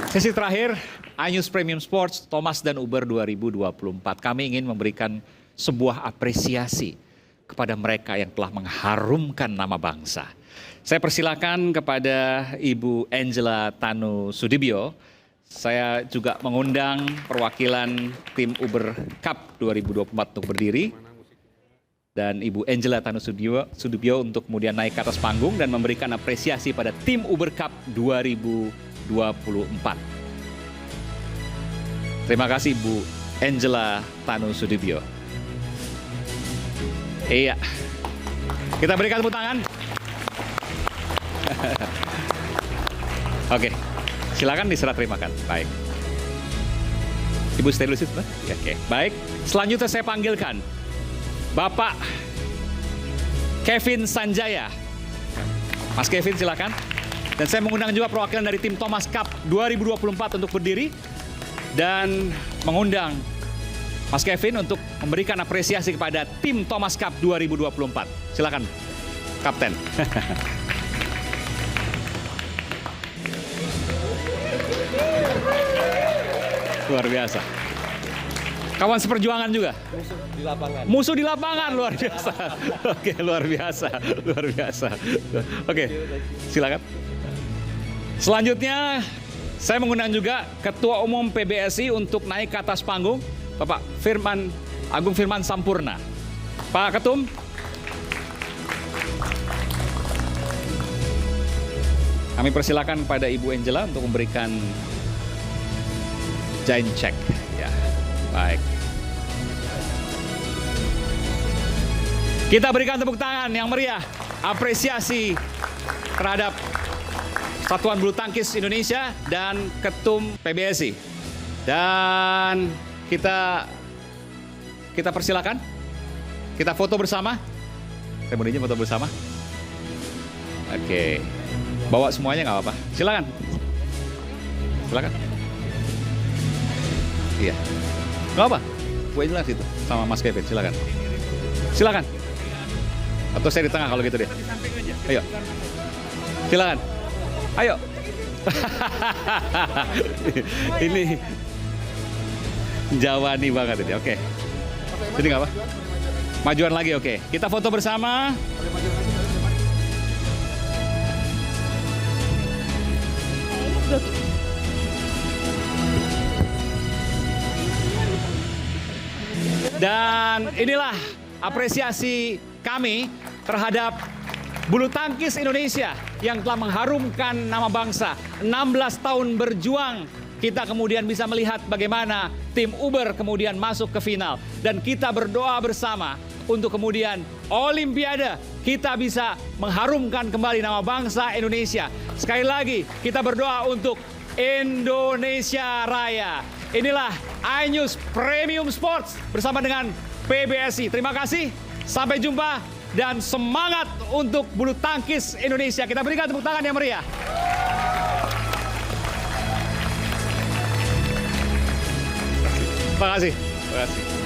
Sesi terakhir, iNews Premium Sports, Thomas dan Uber 2024. Kami ingin memberikan sebuah apresiasi kepada mereka yang telah mengharumkan nama bangsa. Saya persilakan kepada Ibu Angela Tanu Sudibyo. Saya juga mengundang perwakilan tim Uber Cup 2024 untuk berdiri. Dan Ibu Angela Tanu Sudibyo untuk kemudian naik ke atas panggung dan memberikan apresiasi pada tim Uber Cup 2024. Terima kasih Bu Angela Tanu Sudibyo. Iya, kita berikan tepuk tangan. Oke, silakan diserah terimakan. Baik. Ibu stay dulu situ. Oke, baik. Selanjutnya saya panggilkan Bapak Kevin Sanjaya. Mas Kevin silakan. Dan saya mengundang juga perwakilan dari tim Thomas Cup 2024 untuk berdiri. Dan mengundang Mas Kevin untuk memberikan apresiasi kepada tim Thomas Cup 2024. Silakan, Kapten. Luar biasa. Kawan seperjuangan juga. Musuh di lapangan. Musuh di lapangan, luar biasa. Oke, luar biasa, luar biasa. Oke, silakan. Selanjutnya, saya mengundang juga Ketua Umum PBSI untuk naik ke atas panggung, Bapak Agung Firman Sampurna. Pak Ketum. Kami persilakan kepada Ibu Angela untuk memberikan giant check. Ya, baik. Kita berikan tepuk tangan yang meriah, apresiasi terhadap Satuan Bulu Tangkis Indonesia dan Ketum PBSI. Dan kita persilakan, kita foto bersama. Saya mau izin foto bersama. Oke, bawa semuanya nggak apa-apa. Silakan, silakan. Iya, nggak apa. Gue jelas itu sama Mas Kevin. Silakan, silakan. Atau saya di tengah kalau gitu deh. Ayo, silakan. Ayo. Ini Jawani banget ini. Oke. Jadi nggak apa? Majuan lagi, oke. Kita foto bersama. Dan inilah apresiasi kami terhadap bulu tangkis Indonesia yang telah mengharumkan nama bangsa. 16 tahun berjuang, kita kemudian bisa melihat bagaimana tim Uber kemudian masuk ke final. Dan kita berdoa bersama untuk kemudian Olimpiade kita bisa mengharumkan kembali nama bangsa Indonesia. Sekali lagi kita berdoa untuk Indonesia Raya. Inilah iNews Premium Sports bersama dengan PBSI. Terima kasih, sampai jumpa. Dan semangat untuk bulu tangkis Indonesia. Kita berikan tepuk tangan yang meriah. Terima kasih. Terima kasih.